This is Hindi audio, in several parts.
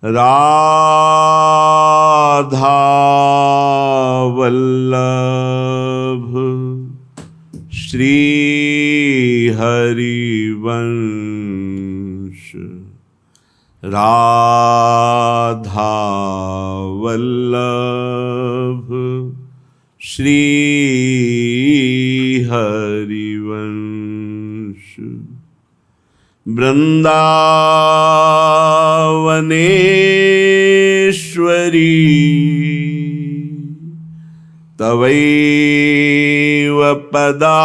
राधा वल्लभ श्री हरिवंश। राधा वल्लभ श्री हरिवंश। वृंदावनेश्वरी तवैव पदारविन्दं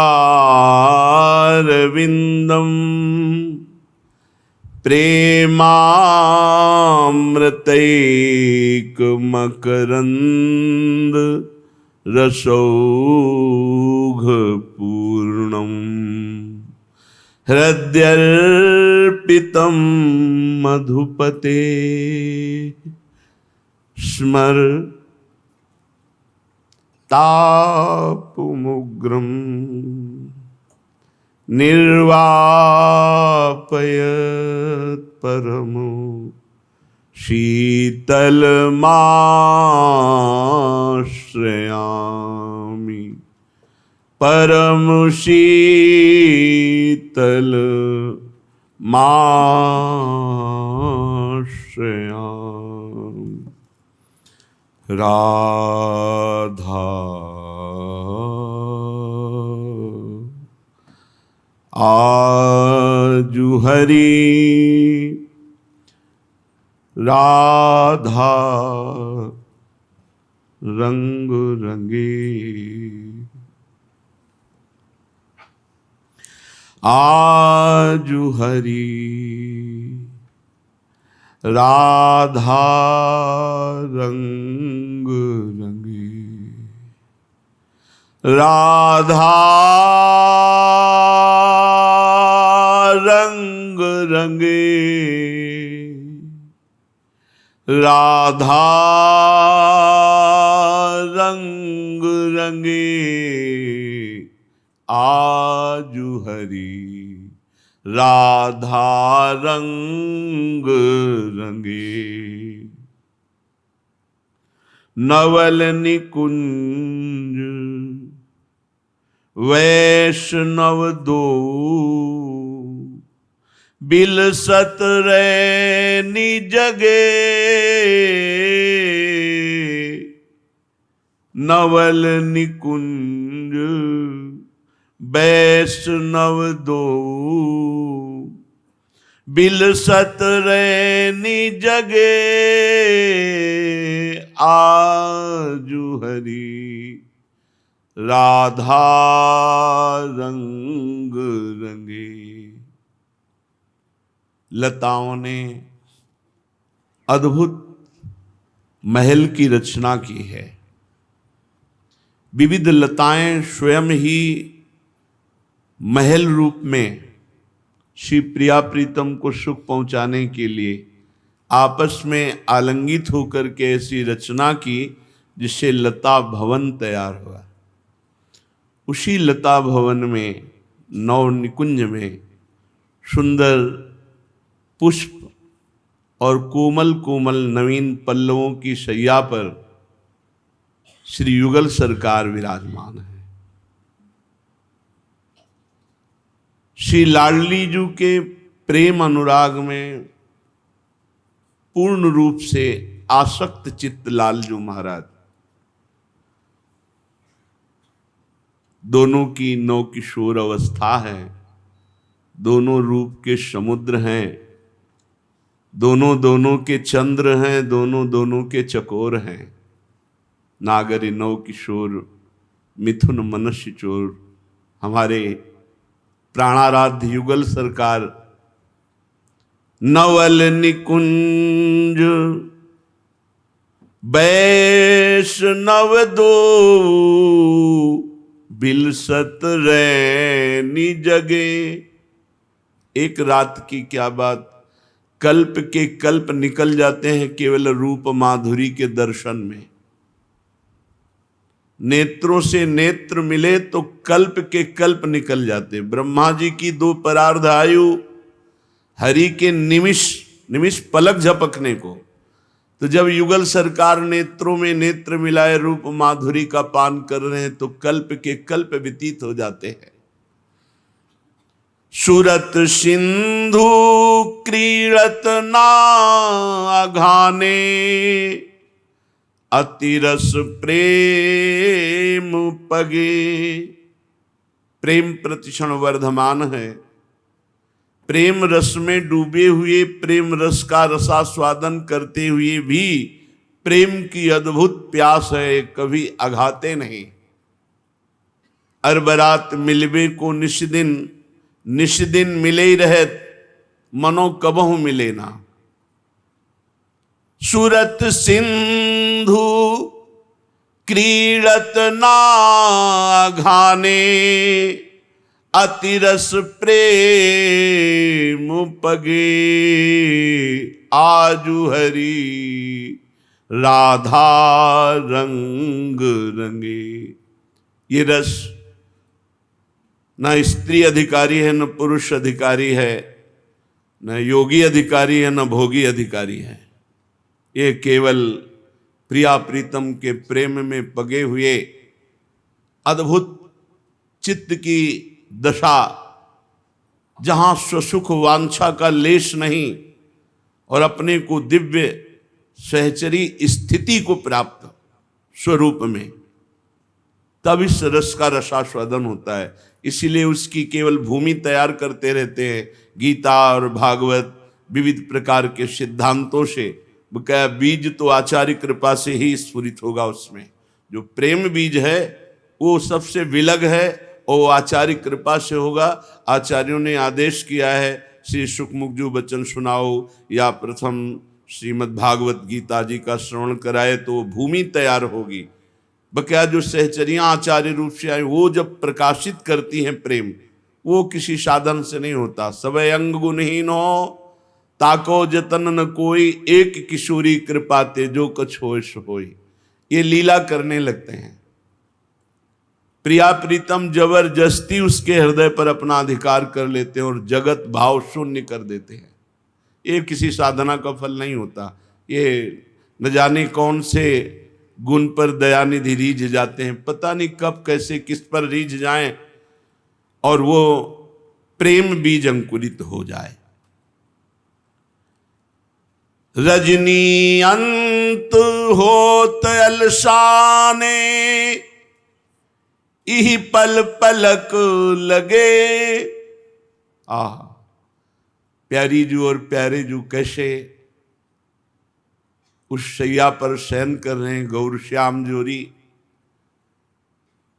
प्रेमामृतैकमकरन्द रसौघपूर्णम् हृद्यर्पितं मधुपते स्मर तापमुग्रं निर्वापयत् परमो शीतलमाश्रयामि परम शीतल माश्रयामि। राधा आजु हरि राधा रंग रंगे आजु हरि राधा रंग रंगे। राधा रंग रंगे राधा रंग रंगे आजु हरि राधा रंग रंगे। नवल निकुंज वैष्णव दो बिलसत रैनी जगे। नवल निकुंज वैष्णव दो बिलसत रैनी जगे। आजु हरि राधा रंग रंगे। लताओं ने अद्भुत महल की रचना की है। विविध लताएं स्वयं ही महल रूप में श्री प्रिया प्रीतम को सुख पहुंचाने के लिए आपस में आलिंगित होकर के ऐसी रचना की जिससे लता भवन तैयार हुआ। उसी लता भवन में नव निकुंज में सुंदर पुष्प और कोमल कोमल नवीन पल्लवों की शैया पर श्री युगल सरकार विराजमान है। श्री लाडली जी के प्रेम अनुराग में पूर्ण रूप से आसक्त चित्त लालजू महाराज। दोनों की नौ किशोर अवस्था है, दोनों रूप के समुद्र हैं, दोनों दोनों के चंद्र हैं, दोनों दोनों के चकोर हैं। नागरी नौ किशोर मिथुन मनुष्य चोर। हमारे प्राणाराध्य युगल सरकार नवल निकुंज वैष्णव दो बिलसत रैनी जगे। एक रात की क्या बात, कल्प के कल्प निकल जाते हैं केवल रूप माधुरी के दर्शन में। नेत्रों से नेत्र मिले तो कल्प के कल्प निकल जाते। ब्रह्मा जी की 2 परार्ध आयु हरि के निमिष निमिष पलक झपकने को, तो जब युगल सरकार नेत्रों में नेत्र मिलाए रूप माधुरी का पान कर रहे हैं तो कल्प के कल्प व्यतीत हो जाते हैं। सूरत सिंधु क्रीड़त ना अघाने, अतिरस प्रेम पगे। प्रेम प्रतिक्षण वर्धमान है। प्रेम रस में डूबे हुए, प्रेम रस का रसास्वादन करते हुए भी प्रेम की अद्भुत प्यास है, कभी अघाते नहीं। अरबरात मिलबे को निश दिन मिले ही रहे, मनो कबहु मिले ना। सूरत सिंधु क्रीड़त ना घाने, अतिरस प्रेम पगे। आजु हरि राधा रंग रंगे। ये रस न स्त्री अधिकारी है, न पुरुष अधिकारी है, न योगी अधिकारी है, न भोगी अधिकारी है। ये केवल प्रिया प्रीतम के प्रेम में पगे हुए अद्भुत चित्त की दशा, जहां स्वसुख वांछा का लेश नहीं और अपने को दिव्य सहचरी स्थिति को प्राप्त स्वरूप में, तब इस रस का रसास्वादन होता है। इसीलिए उसकी केवल भूमि तैयार करते रहते हैं। गीता और भागवत विविध प्रकार के सिद्धांतों से बकाया बीज तो आचार्य कृपा से ही स्फुरित होगा। उसमें जो प्रेम बीज है वो सबसे विलग है और वो आचार्य कृपा से होगा। आचार्यों ने आदेश किया है श्री सुखमुखजू वचन सुनाओ या प्रथम श्रीमद् भागवत गीता जी का श्रवण कराए तो वो भूमि तैयार होगी। बकाया जो सहचरियाँ आचार्य रूप से आए वो जब प्रकाशित करती हैं प्रेम, वो किसी साधन से नहीं होता। सबे अंग गुणहीन हो ताको जतन न कोई, एक किशोरी कृपाते जो कछ होय सो होय। ये लीला करने लगते हैं। प्रिया प्रीतम जबरदस्ती उसके हृदय पर अपना अधिकार कर लेते हैं और जगत भाव शून्य कर देते हैं। ये किसी साधना का फल नहीं होता। ये न जाने कौन से गुण पर दयानिधि रीझ जाते हैं, पता नहीं कब कैसे किस पर रीझ जाएं और वो प्रेम बीज अंकुरित हो जाए। रजनी अंत होत अलसाने, इही पल पलक लगे। आह, प्यारी जू और प्यारे जू कैसे उस शैया पर शयन कर रहे हैं। गौर श्याम जोरी,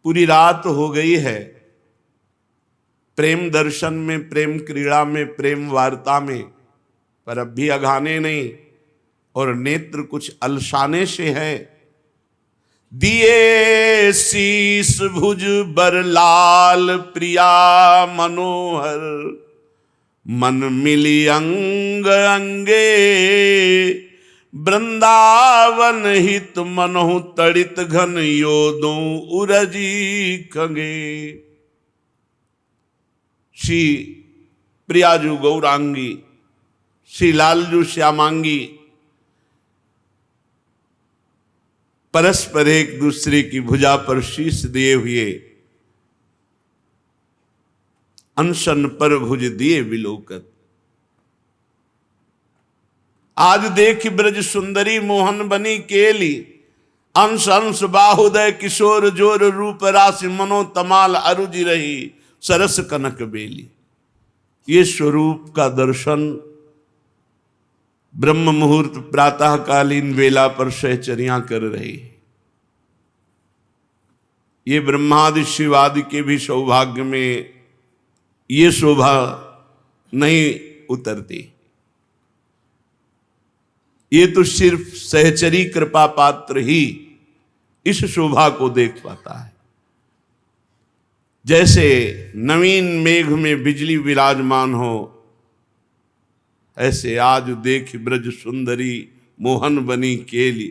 पूरी रात हो गई है प्रेम दर्शन में, प्रेम क्रीड़ा में, प्रेम वार्ता में, पर अब भी अघाने नहीं और नेत्र कुछ अलसाने से है। दिए शीस भुज बर लाल प्रिया मनोहर, मन मिली अंग अंगे। वृंदावन हित मनहु तड़ित घन योदों उरजी खंगे। श्री प्रियाजू गौरांगी, श्री लालजू श्यामांगी परस्पर एक दूसरे की भुजा पर शीश दिए हुए अनशन पर भुज दिए विलोकत। आज देख ब्रज सुंदरी मोहन बनी केली, अंश अंश बाहुदय किशोर जोर रूप राशि मनो तमाल अरुजि रही सरस कनक बेली। ये स्वरूप का दर्शन ब्रह्म मुहूर्त प्रातःकालीन वेला पर सहचरियां कर रही है। ये ब्रह्मादि शिवादि के भी सौभाग्य में ये शोभा नहीं उतरती। ये तो सिर्फ सहचरी कृपा पात्र ही इस शोभा को देख पाता है। जैसे नवीन मेघ में बिजली विराजमान हो, ऐसे आज देख ब्रज सुंदरी मोहन बनी केली,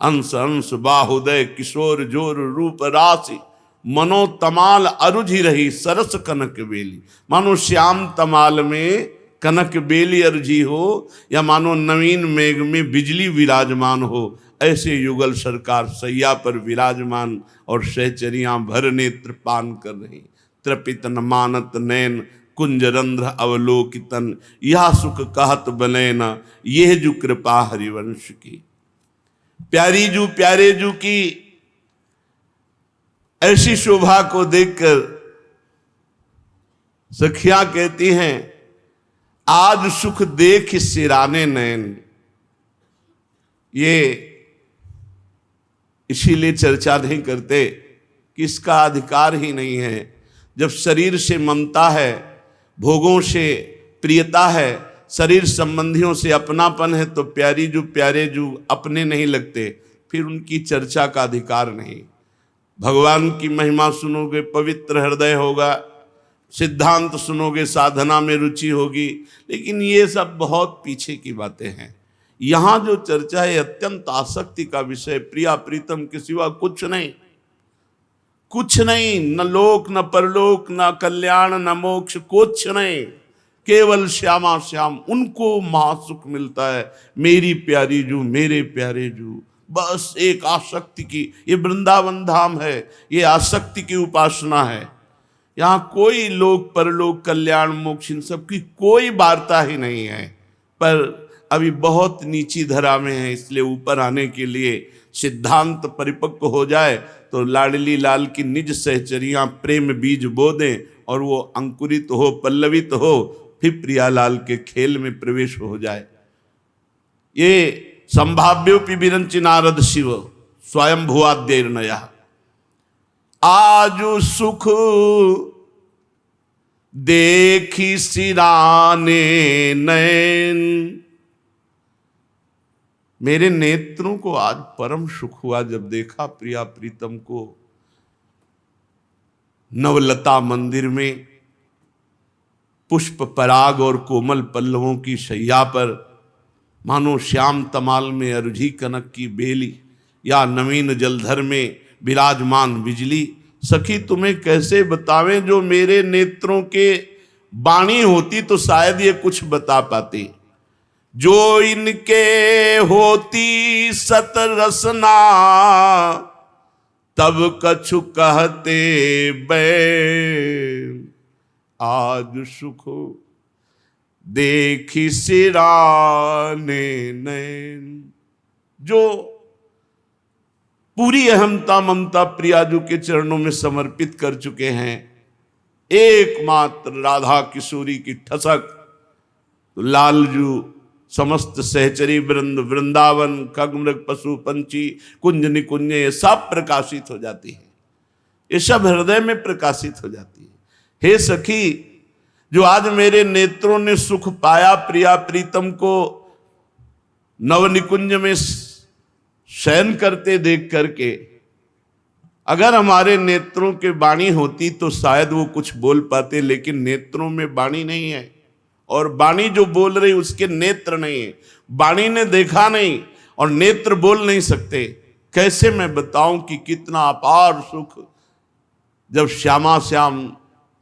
अंश अंश बाहुदय किशोर जोर रूप राशि मनो तमाल अरुझि रही सरस कनक बेली। मानो श्याम तमाल में कनक बेली अर्जी हो, या मानो नवीन मेघ में बिजली विराजमान हो, ऐसे युगल सरकार सैया पर विराजमान और सहचरियां भर नेत्र पान कर रही। त्रपित न मानत नैन कुंजरंध्र अवलोकितन, यह सुख कहत बने न, यह जु कृपा हरिवंश की। प्यारे जू की ऐसी शोभा को देखकर सखियां कहती हैं, आज सुख देख सिराने नैन। ये इसीलिए चर्चा नहीं करते कि इसका अधिकार ही नहीं है। जब शरीर से ममता है, भोगों से प्रियता है, शरीर संबंधियों से अपनापन है, तो प्यारे जू अपने नहीं लगते, फिर उनकी चर्चा का अधिकार नहीं। भगवान की महिमा सुनोगे पवित्र हृदय होगा, सिद्धांत सुनोगे साधना में रुचि होगी, लेकिन ये सब बहुत पीछे की बातें हैं। यहाँ जो चर्चा है अत्यंत आसक्ति का विषय, प्रिया प्रीतम के सिवा कुछ नहीं, कुछ नहीं, न लोक न परलोक न कल्याण न मोक्ष, कुछ नहीं, केवल श्यामा श्याम, उनको महासुख मिलता है। मेरी प्यारी जू, मेरे प्यारे जू, बस एक आसक्ति की, ये वृंदावन धाम है, ये आसक्ति की उपासना है। यहाँ कोई लोक परलोक कल्याण मोक्ष इन सब की कोई वार्ता ही नहीं है। पर अभी बहुत नीची धरा में है, इसलिए ऊपर आने के लिए सिद्धांत परिपक्व हो जाए तो लाडली लाल की निज सहचरियां प्रेम बीज बो दें और वो अंकुरित हो, पल्लवित हो, फिर प्रियालाल के खेल में प्रवेश हो जाए। ये संभाव्योपि विरंचि नारद शिव स्वयं भुआद्यर्नया। आजु सुख देखी सिराने नैन, मेरे नेत्रों को आज परम सुख हुआ जब देखा प्रिया प्रीतम को नवलता मंदिर में पुष्प पराग और कोमल पल्लवों की शैया पर, मानो श्याम तमाल में अरुझी कनक की बेली या नवीन जलधर में विराजमान बिजली। सखी तुम्हें कैसे बतावें, जो मेरे नेत्रों के बाणी होती तो शायद ये कुछ बता पाती। जो इनके होती सत रसना, तब कछु कहते बै। आज सुख देखी सिराने नैन। जो पूरी अहमता ममता प्रियाजू के चरणों में समर्पित कर चुके हैं, एकमात्र राधा किशोरी की ठसक, तो लालजू समस्त सहचरी वृंद, वृंदावन, खगमृग पशु पंछी, कुंज निकुंज, ये सब प्रकाशित हो जाती है, ये सब हृदय में प्रकाशित हो जाती है। हे सखी, जो आज मेरे नेत्रों ने सुख पाया प्रिया प्रीतम को नवनिकुंज में शयन करते देख करके, अगर हमारे नेत्रों के वाणी होती तो शायद वो कुछ बोल पाते, लेकिन नेत्रों में वाणी नहीं है, और वाणी जो बोल रही उसके नेत्र नहीं है। वाणी ने देखा नहीं और नेत्र बोल नहीं सकते। कैसे मैं बताऊं कि कितना अपार सुख, जब श्यामा श्याम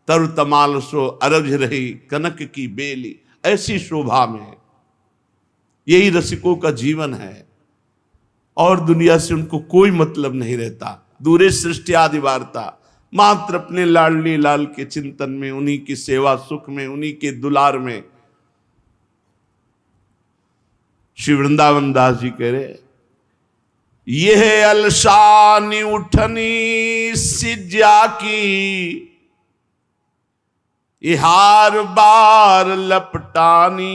तरु तमाल सो अरज रही कनक की बेली, ऐसी शोभा में। यही रसिकों का जीवन है, और दुनिया से उनको कोई मतलब नहीं रहता। दूरे सृष्टि आदि वार्ता, मात्र अपने लाडली लाल के चिंतन में, उन्हीं की सेवा सुख में, उन्हीं के दुलार में। श्री वृंदावन दास जी कह रहे, यह अलसानी उठनी सिज्जा की, ये हार बार लपटानी,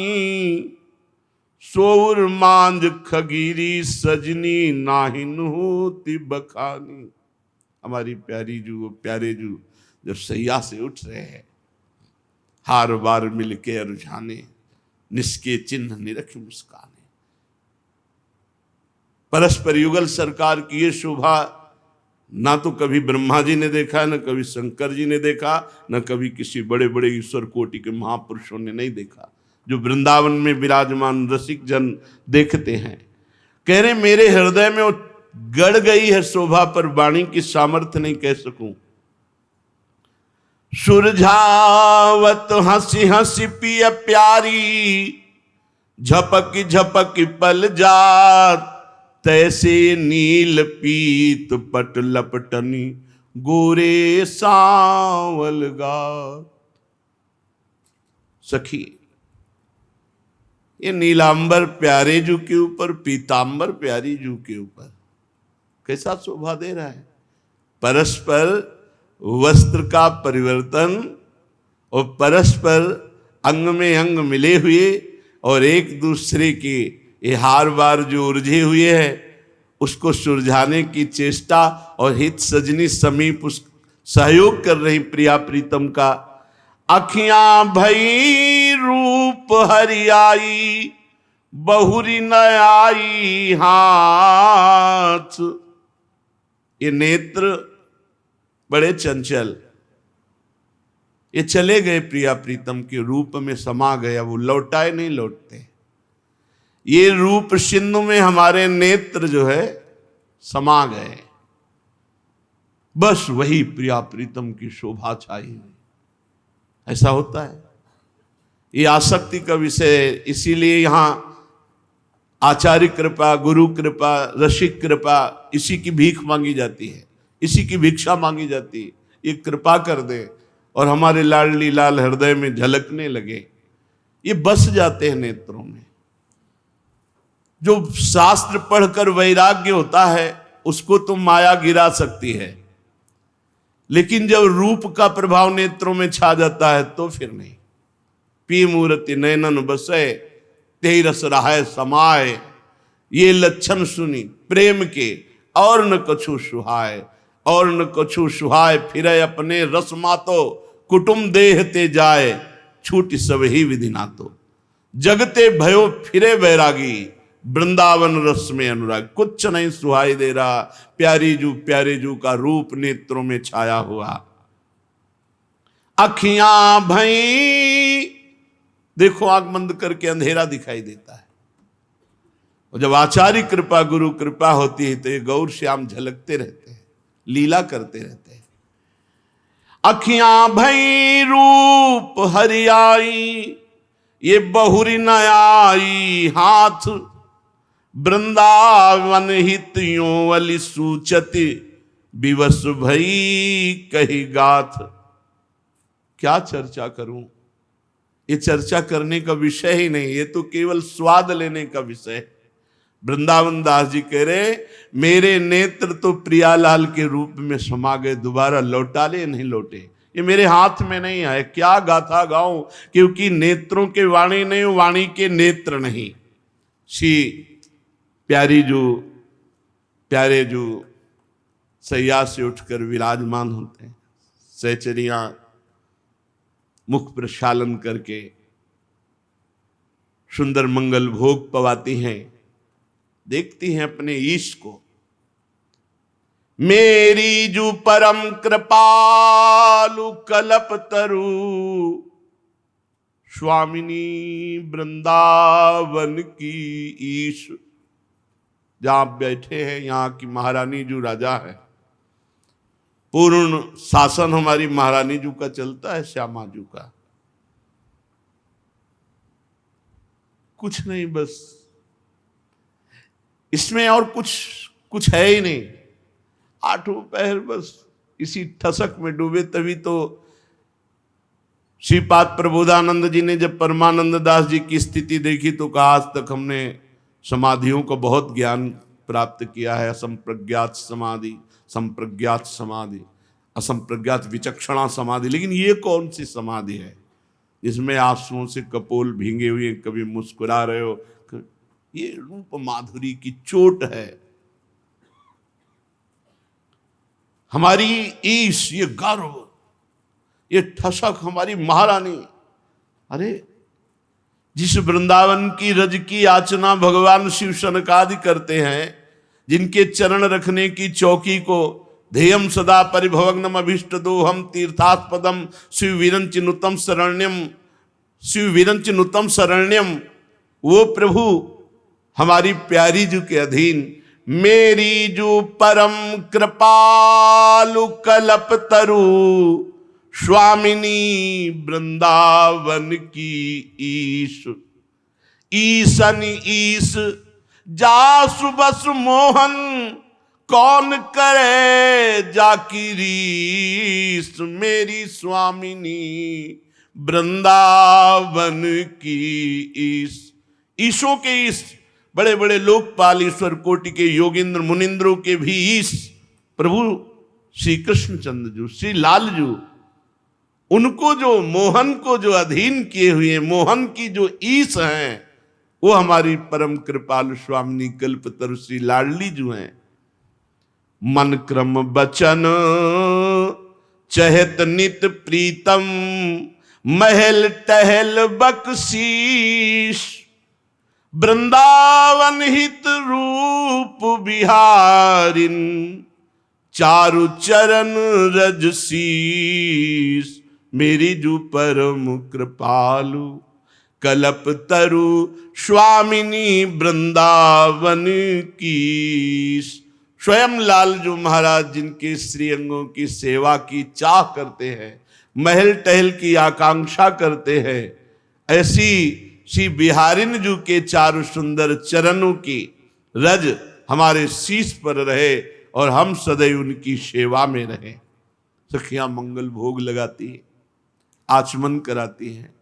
सोर मांझ खगीरी सजनी, नाहिन होती बखानी। हमारी प्यारी जू, प्यारे जू जब सैया से उठ रहे हैं, हार बार मिलके रुझाने, निस्के चिन्ह निरख मुस्काने। परस्पर युगल सरकार की ये शोभा ना तो कभी ब्रह्मा जी ने देखा, न कभी शंकर जी ने देखा, न कभी किसी बड़े बड़े ईश्वर कोटि के महापुरुषों ने नहीं देखा, जो वृंदावन में विराजमान रसिक जन देखते हैं। कह रहे मेरे हृदय में वो गड़ गई है शोभा, पर वाणी की सामर्थ्य नहीं कह सकूं। सुरझावत हंसी हंसी पिय प्यारी, झपक झपक पल जात, तैसे नील पीत पट लपटनी, गोरे सांवल गात। सखी, ये नीलांबर प्यारे जू के ऊपर, पीतांबर प्यारी जू के ऊपर कैसा शोभा दे रहा है। परस्पर वस्त्र का परिवर्तन और परस्पर अंग में अंग मिले हुए और एक दूसरे के ये हार बार जो उलझे हुए है उसको सुलझाने की चेष्टा, और हित सजनी समीप उस सहयोग कर रही प्रिया प्रीतम का। अखियां भई रूप हरियाई, बहुरी न आई हाथ। ये नेत्र बड़े चंचल, ये चले गए प्रिया प्रीतम के रूप में समा गया, वो लौटाए नहीं लौटते। ये रूप सिंधु में हमारे नेत्र जो है समा गए, बस वही प्रिया प्रीतम की शोभा छाई हुई। ऐसा होता है, ये आसक्ति का विषय। इसीलिए यहां आचार्य कृपा, गुरु कृपा, रसिक कृपा, इसी की भीख मांगी जाती है, इसी की भिक्षा मांगी जाती है। ये कृपा कर दे और हमारे लाडली लाल हृदय में झलकने लगे, ये बस जाते हैं नेत्रों में। जो शास्त्र पढ़कर वैराग्य होता है उसको तो माया गिरा सकती है, लेकिन जब रूप का प्रभाव नेत्रों में छा जाता है तो फिर नहीं। पी मूर्ति नैनन बसे, तेहि रस रहाय समाय, ये लक्षण सुनी प्रेम के, और न कछु सुहाय, और न कछु सुहाय। फिर अपने रस मातो, कुटुम देह ते जाए, छूट सब ही विधि नातो। जगते भयो फिरे बैरागी, वृंदावन रस में अनुराग। कुछ नहीं सुहाई दे रहा, प्यारे जू का रूप नेत्रों में छाया हुआ। अखियां भई, देखो आंख बंद करके अंधेरा दिखाई देता है, और जब आचार्य कृपा, गुरु कृपा होती है तो ये गौर श्याम झलकते रहते हैं, लीला करते रहते हैं। अखियां भई रूप हरियाई, ये बहुरी न आई हाथ। वृंदावन हितियों वाली सूचति, विवश भई कही गाथ। क्या चर्चा करूं, ये चर्चा करने का विषय ही नहीं, ये तो केवल स्वाद लेने का विषय है। वृंदावन दास जी कह रहे, मेरे नेत्र तो प्रियालाल के रूप में समा गए, दोबारा लौटा ले नहीं लौटे, ये मेरे हाथ में नहीं है। क्या गाथा गाऊं, क्योंकि नेत्रों के वाणी नहीं, वाणी के नेत्र नहीं। श्री प्यारे जो सैया से उठकर विराजमान होते हैं, सहचरियां मुख प्रक्षालन करके सुंदर मंगल भोग पवाती हैं, देखती हैं अपने ईश को। मेरी जू परम कृपालु कल्प तरु, स्वामिनी वृंदावन की ईश। जहां आप बैठे हैं यहाँ की महारानी जू राजा है, पूर्ण शासन हमारी महारानी जू का चलता है, श्यामा जू का। कुछ नहीं, बस इसमें और कुछ है ही नहीं। आठों पहर बस इसी ठसक में डूबे। तभी तो श्रीपाद प्रबोधानंद जी ने जब परमानंद दास जी की स्थिति देखी तो कहा, आज तक हमने समाधियों को बहुत ज्ञान प्राप्त किया है, असंप्रज्ञात समाधि, संप्रज्ञात समाधि, असंप्रज्ञात विचक्षणा समाधि, लेकिन ये कौन सी समाधि है जिसमें आंसुओं से कपोल भींगे हुए कभी मुस्कुरा रहे हो। ये रूप माधुरी की चोट है। हमारी ईश, ये गर्व, ये ठसक हमारी महारानी। अरे जिस वृंदावन की रज की याचना भगवान शिव शनकादि करते हैं, जिनके चरण रखने की चौकी को ध्येयम सदा परिभवग्नम अभीष्ट दोहम तीर्थास्पदम शिव विरंच नुतम शरण्यम, शिव विरंच नुतम शरण्यम, वो प्रभु हमारी प्यारी जू के अधीन। मेरी जू परम कृपालु कल्प तरु, स्वामिनी वृंदावन की ईश। ईसन ईश जासु बस मोहन, कौन करे जाकी रीस। मेरी स्वामिनी वृंदावन की ईश। ईशों के ईश, बड़े बड़े लोकपाल ईश्वर कोटि के योगेंद्र मुनिंद्रों के भी ईश प्रभु श्री कृष्णचंद्र जू, श्री लाल जू। उनको जो मोहन को जो अधीन किए हुए, मोहन की जो ईश हैं, वो हमारी परम कृपालु स्वामिनी कल्पतरु श्री लाडली जू हैं। मन क्रम बचन चहत नित प्रीतम, महल टहल बख्शीश। वृंदावन हित रूप बिहारिन, चारु चरण रज शीश। मेरी जू परम कृपालु कल्प तरु, स्वामिनी वृंदावन की। स्वयं लालजू महाराज जिनके श्री अंगों की सेवा की चाह करते हैं, महल टहल की आकांक्षा करते हैं, ऐसी श्री बिहारिन जू के चारु सुंदर चरणों की रज हमारे शीश पर रहे और हम सदैव उनकी सेवा में रहे। सखियां मंगल भोग लगाती हैं, आचमन कराती हैं,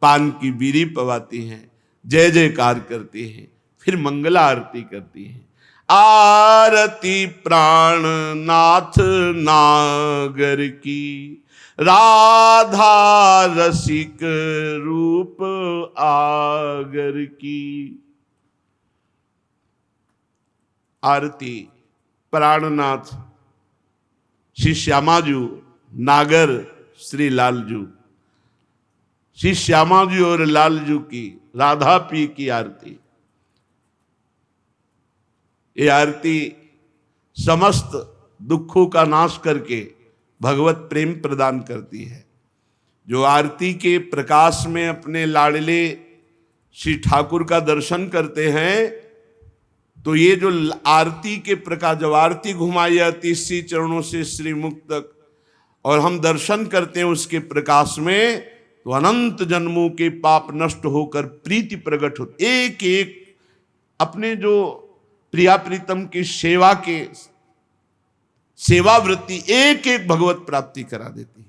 पान की बीड़ी पवाती हैं, जय जयकार करती हैं, फिर मंगला आरती करती हैं। आरती प्राण नाथ नागर की, राधा रसिक रूप आगर की। आरती प्राणनाथ श्री श्यामाजू, नागर श्री लालजू। श्री श्यामाजू और लालजू की, राधा पी की आरती। ये आरती समस्त दुखों का नाश करके भगवत प्रेम प्रदान करती है। जो आरती के प्रकाश में अपने लाडले श्री ठाकुर का दर्शन करते हैं, तो ये जो आरती के प्रकाश, जब आरती घुमाई जाती श्री चरणों से श्री मुख तक, और हम दर्शन करते हैं उसके प्रकाश में, तो अनंत जन्मों के पाप नष्ट होकर प्रीति प्रकट हो। एक एक अपने जो प्रिया प्रीतम की सेवा के सेवा वृत्ति एक एक भगवत प्राप्ति करा देती है।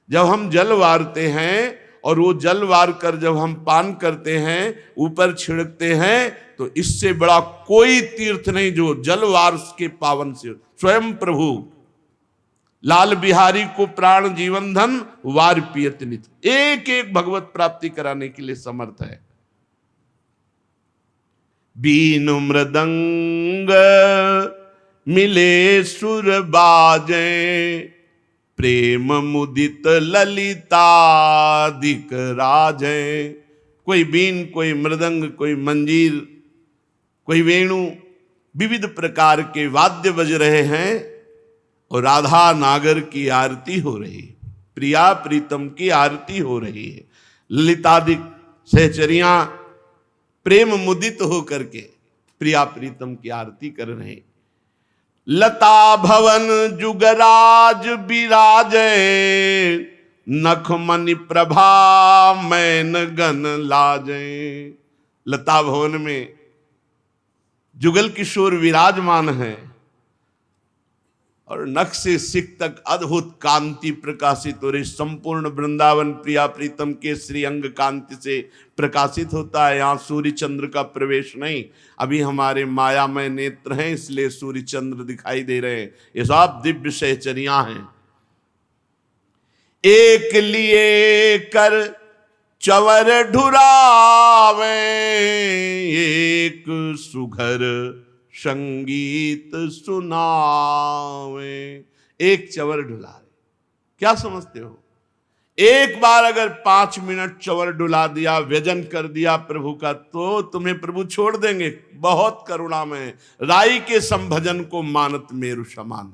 जब हम जल वारते हैं और वो जल वार कर जब हम पान करते हैं, ऊपर छिड़कते हैं, तो इससे बड़ा कोई तीर्थ नहीं जो जल वार के पावन से। स्वयं प्रभु लाल बिहारी को प्राण जीवन धन वार पियत नित, एक एक भगवत प्राप्ति कराने के लिए समर्थ है। बीन मृदंग मिले सुर बाजे, प्रेम मुदित ललितादिक राजे। कोई बीन, कोई मृदंग, कोई मंजीर, कोई वेणु, विविध प्रकार के वाद्य बज रहे हैं और राधा नागर की आरती हो रही है, प्रिया प्रीतम की आरती हो रही है। ललितादिक सहचरियां प्रेम मुदित होकर के प्रिया प्रीतम की आरती कर रहे हैं। लता भवन जुगराज विराजे, नखमणि प्रभा मैन गन लाजे। लता भवन में जुगल किशोर विराजमान है और नख से सिख तक अद्भुत कांति प्रकाशित हो रही। संपूर्ण वृंदावन प्रिया प्रीतम के श्री अंग कांति से प्रकाशित होता है। यहाँ सूर्य चंद्र का प्रवेश नहीं, अभी हमारे मायामय नेत्र हैं, इसलिए सूर्य चंद्र दिखाई दे रहे हैं। ये सब दिव्य सहचरियां हैं। एक लिए कर चवर ढुरावे, एक सुघर संगीत सुनावे। एक चवर ढुला रहे, क्या समझते हो? एक बार अगर 5 मिनट चवर डुला दिया, व्यजन कर दिया प्रभु का, तो तुम्हें प्रभु छोड़ देंगे। बहुत करुणा में राई के संभजन को मानत मेरु समान।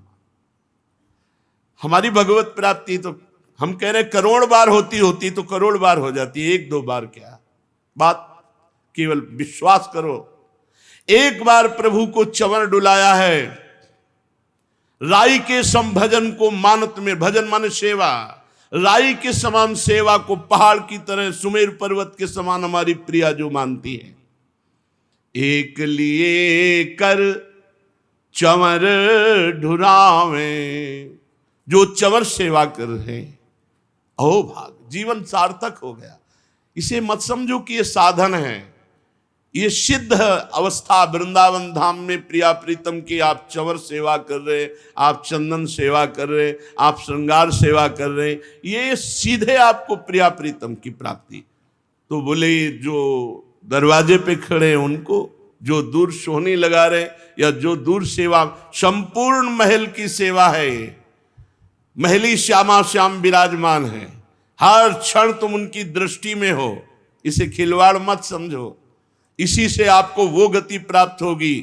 हमारी भगवत प्राप्ति तो हम कह रहे करोड़ बार होती तो करोड़ बार हो जाती, 1-2 बार क्या बात, केवल विश्वास करो। एक बार प्रभु को चवर डुलाया है, राई के संभजन को मानत में, भजन माने सेवा, राई के समान सेवा को पहाड़ की तरह सुमेर पर्वत के समान हमारी प्रिया जो मानती है। एक लिए कर चंवर ढुरावे, जो चंवर सेवा कर रहे हैं, अहो भाग, जीवन सार्थक हो गया। इसे मत समझो कि ये साधन है, ये सिद्ध अवस्था वृंदावन धाम में प्रिया प्रीतम की आप चंवर सेवा कर रहे, आप चंदन सेवा कर रहे, आप श्रृंगार सेवा कर रहे, ये सीधे आपको प्रिया प्रीतम की प्राप्ति। तो बोले जो दरवाजे पे खड़े हैं उनको, जो दूर सोहनी लगा रहे या जो दूर सेवा, संपूर्ण महल की सेवा है ये। महली श्यामा श्याम विराजमान है, हर क्षण तुम उनकी दृष्टि में हो, इसे खिलवाड़ मत समझो। इसी से आपको वो गति प्राप्त होगी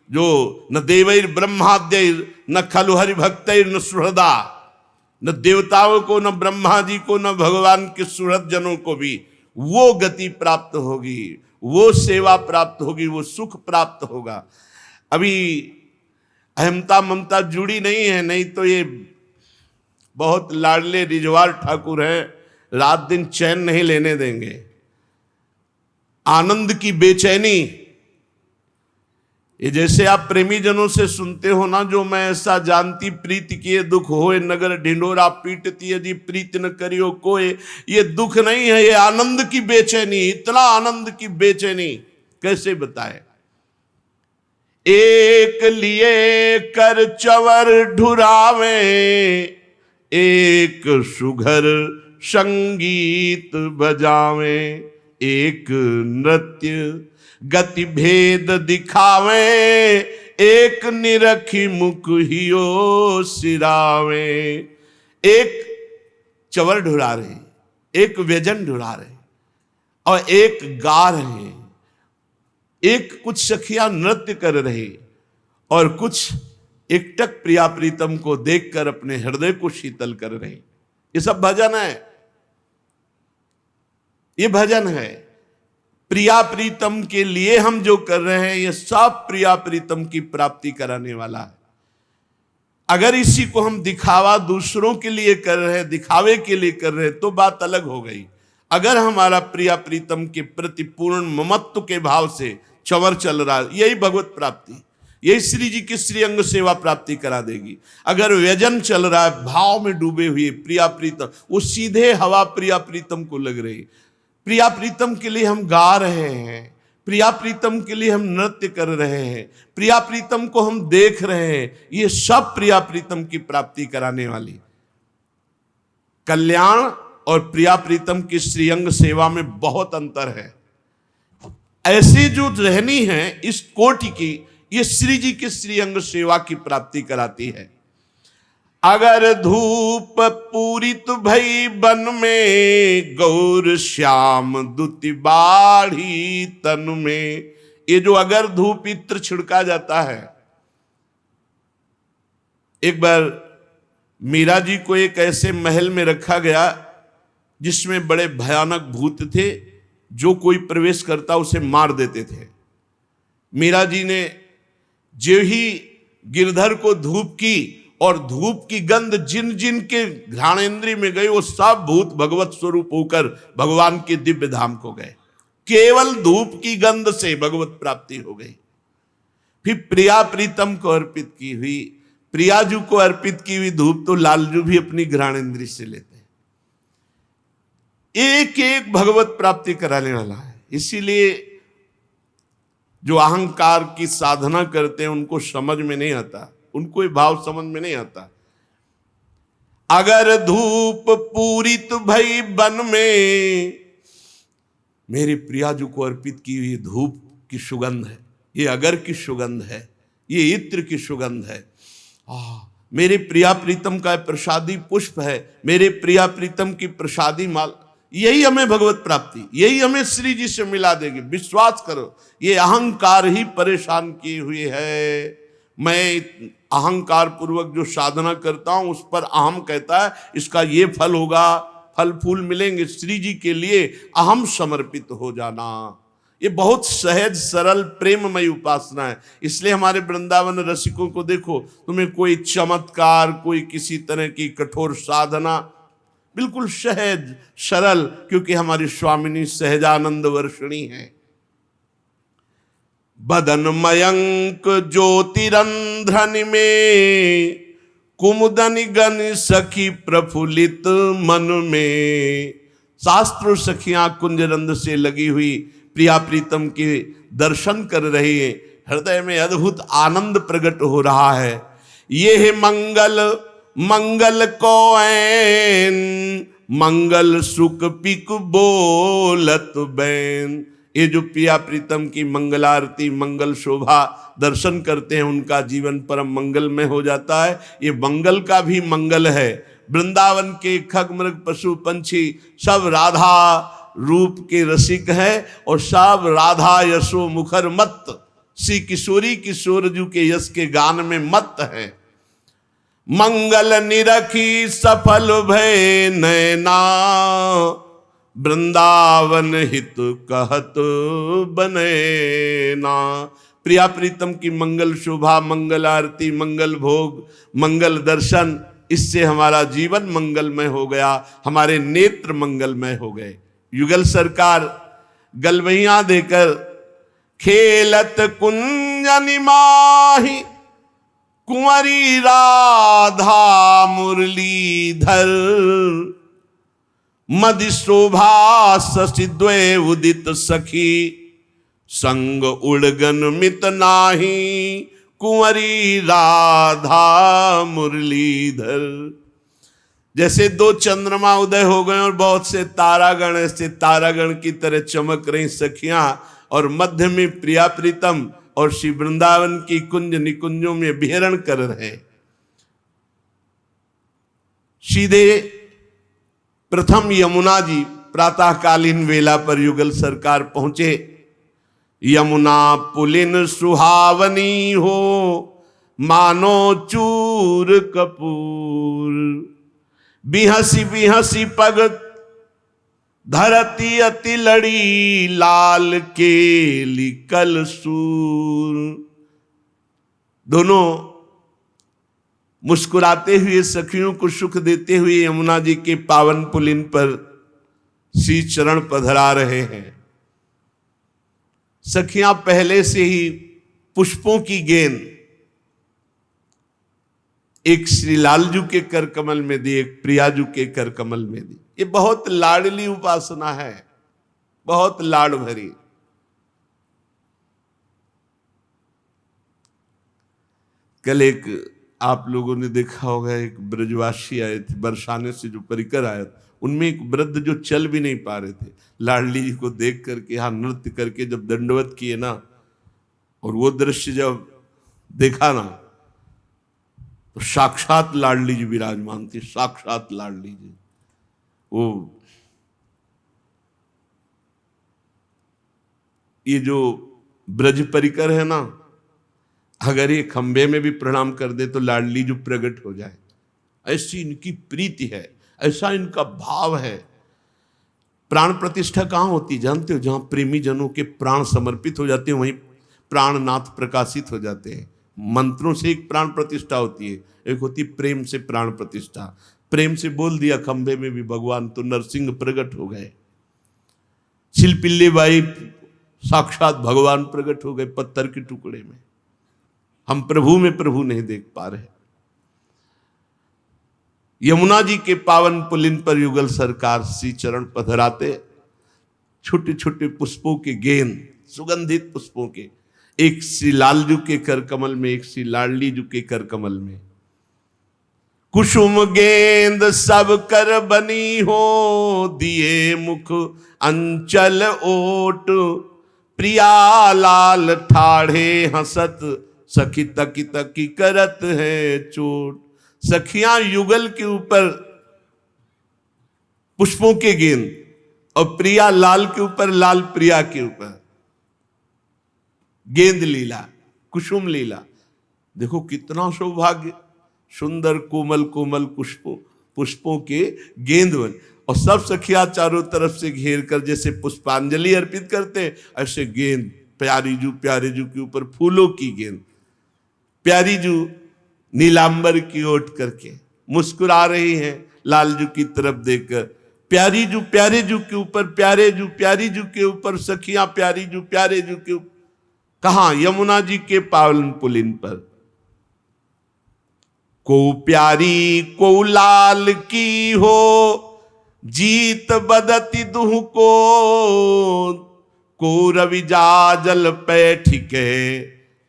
जो न देवैर ब्रह्माद्यैर न खलु हरि भक्तैर न सुहृदा, न देवताओं को न ब्रह्मा जी को न भगवान के सुहृद जनों को भी वो गति प्राप्त होगी, वो सेवा प्राप्त होगी, वो सुख प्राप्त होगा। अभी अहमता ममता जुड़ी नहीं है, नहीं तो ये बहुत लाडले रिजवार ठाकुर है, रात दिन चैन नहीं लेने देंगे। आनंद की बेचैनी, ये जैसे आप प्रेमी जनों से सुनते हो ना, जो मैं ऐसा जानती प्रीत किए दुख होए, नगर ढिंडोरा पीटती यदि प्रीत न करियो कोई। ये दुख नहीं है, ये आनंद की बेचैनी। इतना आनंद की बेचैनी कैसे बताए। एक लिए कर चंवर ढुरावे, एक सुघर संगीत बजावे, एक नृत्य गति भेद दिखावे, एक निरखी मुख हियो सिरावे। एक चंवर ढुरा रहे, एक व्यजन ढुरा रहे और एक गा रहे, एक कुछ सखियां नृत्य कर रहे और कुछ एकटक प्रिया प्रीतम को देखकर अपने हृदय को शीतल कर रहे। ये सब भजन है, ये भजन है। प्रिया प्रीतम के लिए हम जो कर रहे हैं ये सब प्रिया प्रीतम की प्राप्ति कराने वाला है। अगर इसी को हम दिखावा दूसरों के लिए कर रहे हैं, दिखावे के लिए कर रहे हैं, तो बात अलग हो गई। अगर हमारा प्रिया प्रीतम के प्रति पूर्ण ममत्व के भाव से चंवर चल रहा है, यही भगवत प्राप्ति, यही श्री जी की श्री अंग सेवा प्राप्ति करा देगी। अगर व्यजन चल रहा है, भाव में डूबे हुए प्रिया प्रीतम, वो सीधे हवा प्रिया प्रीतम को लग रही। प्रिया प्रीतम के लिए हम गा रहे हैं, प्रिया प्रीतम के लिए हम नृत्य कर रहे हैं, प्रिया प्रीतम को हम देख रहे हैं, ये सब प्रिया प्रीतम की प्राप्ति कराने वाली। कल्याण और प्रिया प्रीतम की श्रीअंग सेवा में बहुत अंतर है। ऐसी जो रहनी है इस कोटि की, ये श्री जी की श्रीअंग सेवा की प्राप्ति कराती है। अगर धूप पूरित भई बन में, गौर श्याम दुति बाढ़ी तन में। ये जो अगर धूप इत्र छिड़का जाता है, एक बार मीरा जी को एक ऐसे महल में रखा गया जिसमें बड़े भयानक भूत थे, जो कोई प्रवेश करता उसे मार देते थे। मीरा जी ने जो ही गिरधर को धूप की और धूप की गंध जिन जिन के घ्राणेंद्रिय में गई, वो सब भूत भगवत स्वरूप होकर भगवान के दिव्य धाम को गए। केवल धूप की गंध से भगवत प्राप्ति हो गई। फिर प्रिया प्रीतम को अर्पित की हुई, प्रियाजू को अर्पित की हुई धूप तो लालजू भी अपनी घ्राणेंद्रिय से लेते हैं। एक एक भगवत प्राप्ति कराने वाला है। इसीलिए जो अहंकार की साधना करते हैं उनको समझ में नहीं आता, उनको ये भाव समझ में नहीं आता। अगर धूप पूरित भई बन में, मेरे प्रियाजू को अर्पित की हुई धूप की सुगंध है, ये अगर की सुगंध है, ये इत्र की सुगंध है। मेरे प्रिया प्रीतम का प्रसादी पुष्प है, मेरे प्रिया प्रीतम की प्रसादी माल, यही हमें भगवत प्राप्ति, यही हमें श्री जी से मिला देगी। विश्वास करो, ये अहंकार ही परेशान किए हुए है। मैं अहंकार पूर्वक जो साधना करता हूं उस पर अहम कहता है इसका ये फल होगा, फल फूल मिलेंगे। श्री जी के लिए अहम समर्पित हो जाना, ये बहुत सहज सरल प्रेममय उपासना है। इसलिए हमारे वृंदावन रसिकों को देखो, तुम्हें कोई चमत्कार, कोई किसी तरह की कठोर साधना बिल्कुल सहज सरल, क्योंकि हमारी स्वामिनी सहजानंद वर्षिणी है। बदन मयंक ज्योतिरंध्रनि में, कुमुदनि गण सखी प्रफुल्लित मन में। शास्त्र सखियां कुंजरंध से लगी हुई प्रिया प्रीतम के दर्शन कर रही है, हृदय में अद्भुत आनंद प्रकट हो रहा है। ये है मंगल मंगल को ऐन, मंगल सुख पिक बोलत बैन। ये जो प्रिया प्रीतम की मंगलारती मंगल शोभा दर्शन करते हैं, उनका जीवन परम मंगल में हो जाता है। ये मंगल का भी मंगल है। वृंदावन के खग मृग पशु पंछी सब राधा रूप के रसिक है, और सब राधा यशो मुखर मत, श्री किशोरी किशोर जू के यश के गान में मत है। मंगल निरखी सफल भय नैना, वृंदावन हित कहत बनेना। प्रिया प्रीतम की मंगल शोभा, मंगल आरती, मंगल भोग, मंगल दर्शन, इससे हमारा जीवन मंगलमय हो गया, हमारे नेत्र मंगलमय हो गए। युगल सरकार गलवैया देकर खेलत कुंजनि माही, कुंवरी राधा मुरलीधर। मदि शोभा शशि द्वय उदित सखी, संग उड़गन मित नाही, कुंवरी राधा मुरलीधर। जैसे दो चंद्रमा उदय हो गए और बहुत से तारागण ऐसे तारागण की तरह चमक रही सखियां, और मध्य में प्रिया प्रीतम और श्री वृंदावन की कुंज निकुंजों में विहरण कर रहे। सीधे प्रथम यमुना जी प्रातःकालीन वेला पर युगल सरकार पहुंचे। यमुना पुलिन सुहावनी हो, मानो चूर कपूर। बिहसी बिहसी पग धरती अति लड़ी, लाल केली कल सूर। दोनों मुस्कुराते हुए सखियों को सुख देते हुए यमुना जी के पावन पुलिन पर श्री चरण पधरा रहे हैं। सखियां पहले से ही पुष्पों की गेंद एक श्री लालजू के कर कमल में दी, एक प्रियाजू के कर कमल में दी। ये बहुत लाडली उपासना है, बहुत लाड भरी। कल एक आप लोगों ने देखा होगा, एक ब्रजवासी आए थे बरसाने से, जो परिकर आए थे, उनमें एक वृद्ध जो चल भी नहीं पा रहे थे, लाडली जी को देख करके यहाँ नृत्य करके जब दंडवत किए ना, और वो दृश्य जब देखा ना, तो साक्षात लाडली जी विराजमान थी, साक्षात लाडली जी। वो ये जो ब्रज परिकर है ना, अगर ये खंबे में भी प्रणाम कर दे तो लाडली जो प्रकट हो जाए, ऐसी इनकी प्रीति है, ऐसा इनका भाव है। प्राण प्रतिष्ठा कहाँ होती जानते हो? जहां प्रेमी जनों के प्राण समर्पित हो जाते हैं, वहीं प्राणनाथ प्रकाशित हो जाते हैं। मंत्रों से एक प्राण प्रतिष्ठा होती है, एक होती प्रेम से प्राण प्रतिष्ठा। प्रेम से बोल दिया खंबे में भी भगवान, तो नरसिंह प्रकट हो गए। छिलपिल्ली बाई साक्षात भगवान प्रकट हो गए पत्थर के टुकड़े में। हम प्रभु में प्रभु नहीं देख पा रहे। यमुना जी के पावन पुलिन पर युगल सरकार श्री चरण पधराते, छोटे छोटे पुष्पों के गेंद, सुगंधित पुष्पों के, एक श्री लालजू के कर कमल में, एक श्री लाडली जू के कर कमल में। कुसुम गेंद सब कर बनी हो, दिए मुख अंचल ओट। प्रिया लाल ठाढ़े हंसत, सखी तकी तकी करत है चोट। सखियां युगल के ऊपर पुष्पों के गेंद, और प्रिया लाल के ऊपर, लाल प्रिया के ऊपर गेंद लीला, कुसुम लीला। देखो कितना सौभाग्य, सुंदर कोमल कोमल पुष्पों के गेंद बन, और सब सखियां चारों तरफ से घेर कर जैसे पुष्पांजलि अर्पित करते, ऐसे गेंद प्यारी जू के ऊपर फूलों की गेंद। प्यारी जू नीलांबर की ओट करके मुस्कुरा रही हैं, लालजू की तरफ देखकर। प्यारी जू प्यारे जू के ऊपर, प्यारे जू प्यारी जू के ऊपर, सखियां प्यारी जू प्यारे जू के ऊपर। कहां? यमुना जी के पावन पुलिन पर। को प्यारी को लाल की हो, जीत बदती दुह को रवि जाजल पैठिके,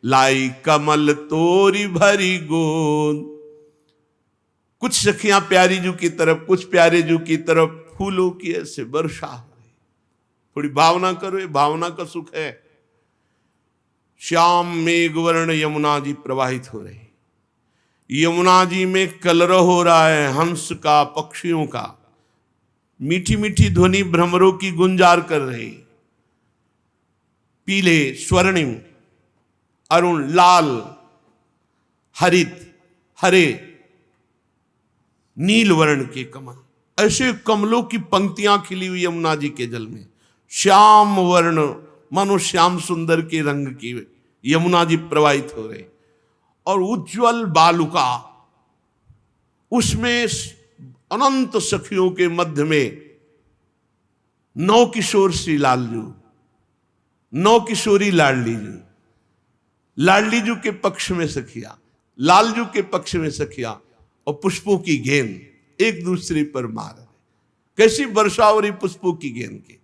लाई कमल तोरी भरी गोद। कुछ सखियां प्यारी जू की तरफ, कुछ प्यारे जू की तरफ फूलों की ऐसे वर्षा हो रही। थोड़ी भावना करो, ये भावना का सुख है। श्याम मेघवर्ण यमुना जी प्रवाहित हो रही, यमुना जी में कलरव हो रहा है हंस का, पक्षियों का। मीठी मीठी ध्वनि भ्रमरों की गुंजार कर रही। पीले, स्वर्णिम, अरुण, लाल, हरित, हरे, नील वर्ण के कमल, ऐसे कमलों की पंक्तियां खिली हुई यमुना जी के जल में। श्याम वर्ण, मानो श्याम सुंदर के रंग की यमुना जी प्रवाहित हो रहे। और उज्जवल बालुका, उसमें अनंत सखियों के मध्य में नौ किशोर श्री लालजू, नौ किशोरी लाडली जू, लाडली जू के पक्ष में सखिया, लालजू के पक्ष में सखिया, और पुष्पों की गेंद एक दूसरे पर मार रहे। कैसी वर्षा हो रही पुष्पों की गेंद की।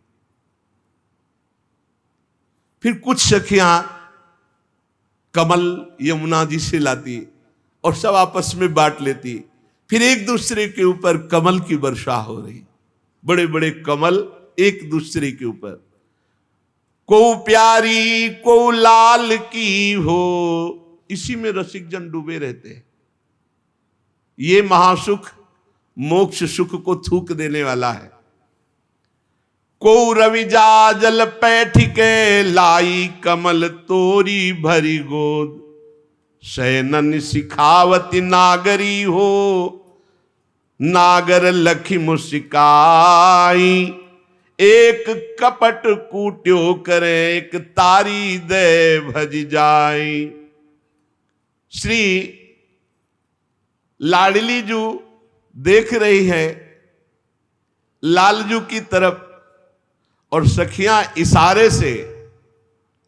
फिर कुछ सखियां कमल यमुना जी से लाती और सब आपस में बांट लेती। फिर एक दूसरे के ऊपर कमल की वर्षा हो रही, बड़े बड़े कमल एक दूसरे के ऊपर। को प्यारी को लाल की हो, इसी में रसिक जन डूबे रहते हैं। ये महासुख मोक्ष सुख को थूक देने वाला है। को रवि जाजल पैठिके, लाई कमल तोरी भरी गोद। शयनन सिखावती नागरी हो, नागर लखी मुस्काई। एक कपट कूट्यो करे, एक तारी दे भज जाई। श्री लाडली जू देख रही है लालजू की तरफ, और सखियां इशारे से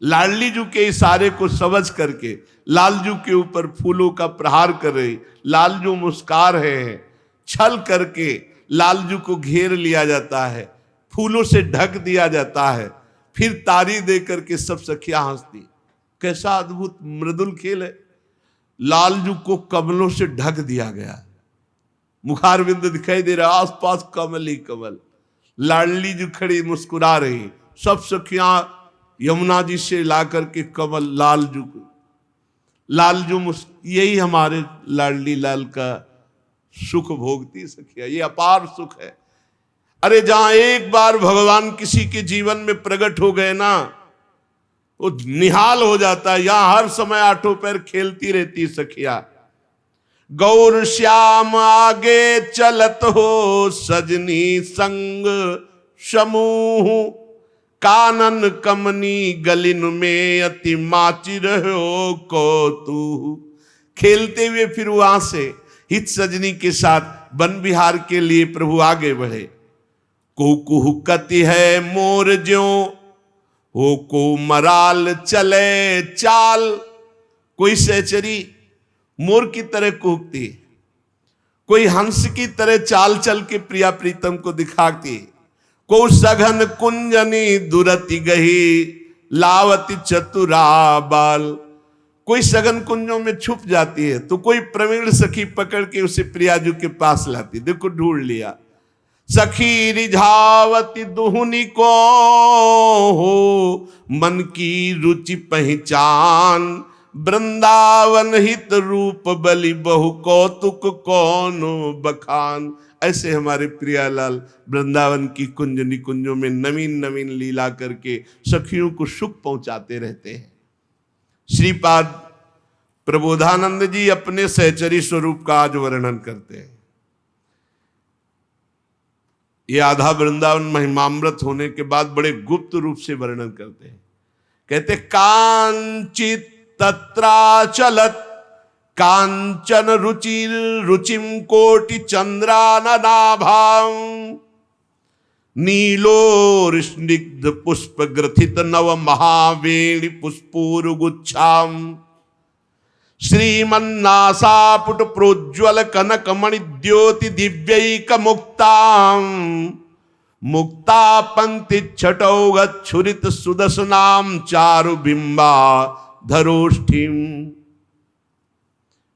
लाडली जू के इशारे को समझ करके लालजू के ऊपर फूलों का प्रहार कर रही। लालजू मुस्कुरा रहे हैं, छल करके लालजू को घेर लिया जाता है, फूलों से ढक दिया जाता है। फिर तारी दे करके सब सखियां हंसती। कैसा अद्भुत मृदुल खेल है। लालजू को कमलों से ढक दिया गया, मुखारविंद दिखाई दे रहा, आसपास कमल ही कमल। लाडली जो खड़ी मुस्कुरा रही, सब सखियां यमुना जी से ला करके कमल लालजू को, लालजू यही हमारे लाडली लाल का सुख भोगती सखिया। ये अपार सुख है। अरे जहां एक बार भगवान किसी के जीवन में प्रकट हो गए ना, वो निहाल हो जाता है। यहां हर समय आठों पैर खेलती रहती सखिया। गौर श्याम आगे चलत हो, सजनी संग समूह। कानन कमनी गलिन में अति माची रहो को तू। खेलते हुए फिर वहां से हित सजनी के साथ वन विहार के लिए प्रभु आगे बढ़े। कुहू कति है मोर ज्यों, हो को मराल चले चाल। कोई सहचरी मोर की तरह कूकती, कोई हंस की तरह चाल चल के प्रिया प्रीतम को दिखाती। को सघन कुंजनी दुरति गही, लावती चतुरा बाल। कोई सघन कुंजों में छुप जाती है तो कोई प्रवीण सखी पकड़ के उसे प्रियाजू के पास लाती। देखो ढूंढ लिया। सखी रिझावती दुहुनी को, हो मन की रुचि पहचान। वृंदावन हित रूप बलि बहु कौतुक कौनो बखान। ऐसे हमारे प्रियालाल वृंदावन की कुंज निकुंजों में नवीन नवीन लीला करके सखियों को सुख पहुंचाते रहते हैं। श्रीपाद प्रबोधानंद जी अपने सहचरी स्वरूप का आज वर्णन करते हैं। ये आधा वृंदावन महिमामृत होने के बाद बड़े गुप्त रूप से वर्णन करते हैं। कहते कांचित तत्रा चलत कांचन रुचिर रुचिम कोटि चंद्राननाभां नीलोर्स्निग्ध पुष्प ग्रथित नव महावेणी पुष्पूरुगुच्छाम श्रीमन्नासापुट प्रोज्वल कनक मणि द्योति दिव्यैक मुक्तां मुक्ता पंक्ति छटौगच्छुरित सुदर्शनाम चारु बिंबा धरोष्ठिम।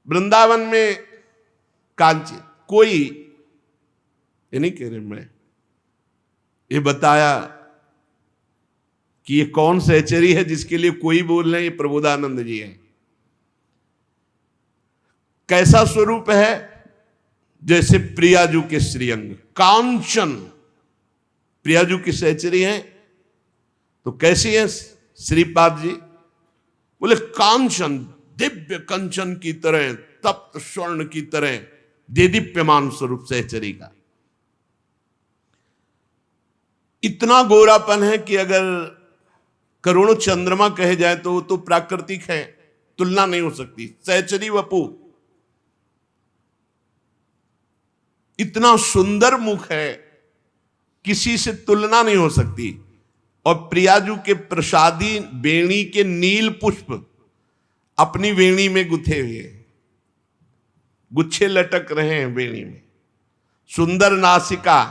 वृंदावन में कांची कोई, ये नहीं कह रहे मैं, ये बताया कि ये कौन सहचरी है जिसके लिए कोई बोल रहे हैं, ये प्रबोधानंद जी है। कैसा स्वरूप है? जैसे प्रियाजू के श्रीअंग कांचन, प्रियाजू की सहचरी है तो कैसी है श्रीपाद जी? बोले कांचन, दिव्य कंचन की तरह, तप्त स्वर्ण की तरह देदीप्यमान स्वरूप सहचरी का। इतना गोरापन है कि अगर करोड़ों चंद्रमा कहे जाए तो वो तो प्राकृतिक है, तुलना नहीं हो सकती। सहचरी वपु, इतना सुंदर मुख है, किसी से तुलना नहीं हो सकती। और प्रियाजू के प्रसादी वेणी के नील पुष्प अपनी वेणी में गुथे हुए, गुच्छे लटक रहे हैं वेणी में, सुंदर नासिका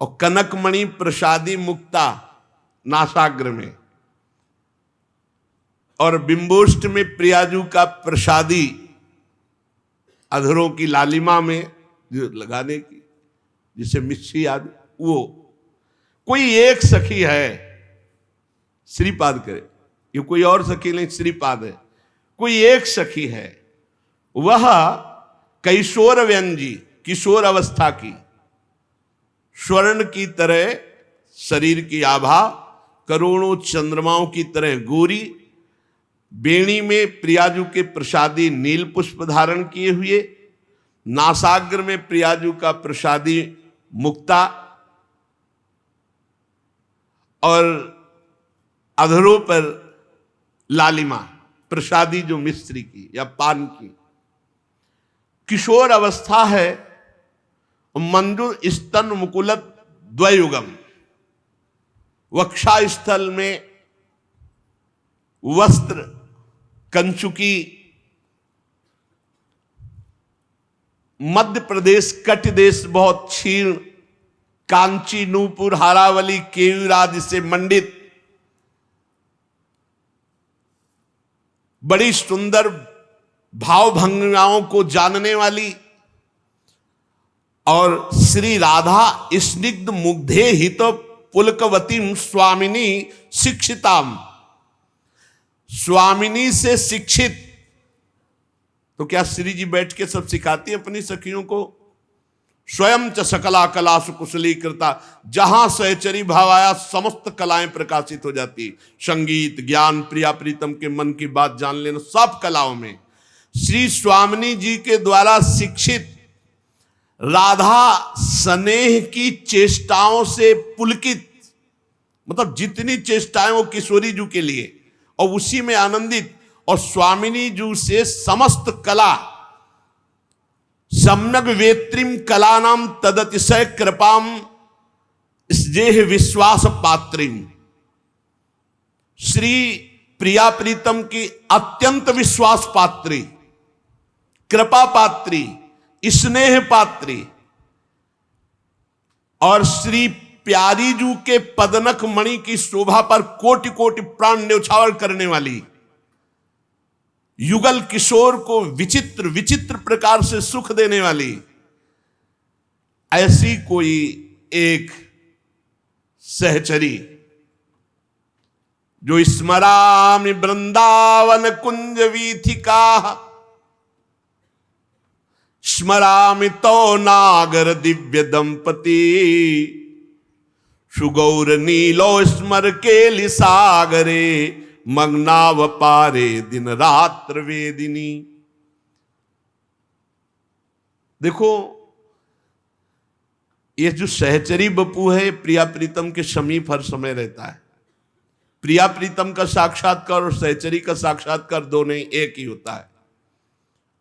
और कनकमणि प्रसादी मुक्ता नासाग्र में, और बिंबोष्ट में प्रियाजू का प्रसादी अधरों की लालिमा में जो लगाने की, जिसे मिच्छी आदि, वो कोई एक सखी है, श्रीपाद करे, ये कोई और सखी नहीं, श्रीपाद है। कोई एक सखी है, वह कैशोर व्यंजी, किशोर अवस्था की, स्वर्ण की तरह शरीर की आभा, करोड़ों चंद्रमाओं की तरह गोरी, बेणी में प्रियाजू के प्रसादी नील पुष्प धारण किए हुए, नासाग्र में प्रियाजू का प्रसादी मुक्ता, और अधरों पर लालिमा प्रसादी जो मिस्त्री की या पान की। किशोर अवस्था है, मंजुर स्तन मुकुलत द्वयुगम, वक्षा स्थल में वस्त्र कंचुकी, मध्य प्रदेश कट देश बहुत क्षीण, कांची नूपुर हारावली केयूर आदि से मंडित, बड़ी सुंदर भाव भंगिमाओं को जानने वाली, और श्री राधा स्निग्ध मुग्धे हित पुलकवतीम स्वामिनी शिक्षिताम, स्वामिनी से शिक्षित। तो क्या श्री जी बैठ के सब सिखाती है अपनी सखियों को? स्वयं च सकला कला सुकुशली कृता, जहां सहचरी भाव आया समस्त कलाएं प्रकाशित हो जाती। संगीत, ज्ञान, प्रिया प्रीतम के मन की बात जान लेना, सब कलाओं में श्री स्वामिनी जी के द्वारा शिक्षित राधा स्नेह की चेष्टाओं से पुलकित, मतलब जितनी चेष्टाएं वो किशोरी जू के लिए, और उसी में आनंदित, और स्वामिनी जू से समस्त कला, सम्यक वेत्रिम कलानाम तदतिशय कृपाम स्नेह विश्वास पात्रिम, श्री प्रिया प्रीतम की अत्यंत विश्वास पात्री, कृपा पात्री, स्नेह पात्री, और श्री प्यारी जू के पदनक मणि की शोभा पर कोटि कोटि प्राण न्यौछावर करने वाली, युगल किशोर को विचित्र विचित्र प्रकार से सुख देने वाली, ऐसी कोई एक सहचरी जो स्मरामि वृंदावन कुंज वीथिका, स्मरामि तो नागर दिव्य दंपति, सुगौर नीलो स्मर के सागरे, मग्नाव पारे दिन रात्र वेदिनी। देखो, ये जो सहचरी बपू है, प्रिया प्रीतम के समीप हर समय रहता है। प्रिया प्रीतम का साक्षात्कार और सहचरी का साक्षात्कार दोनों एक ही होता है।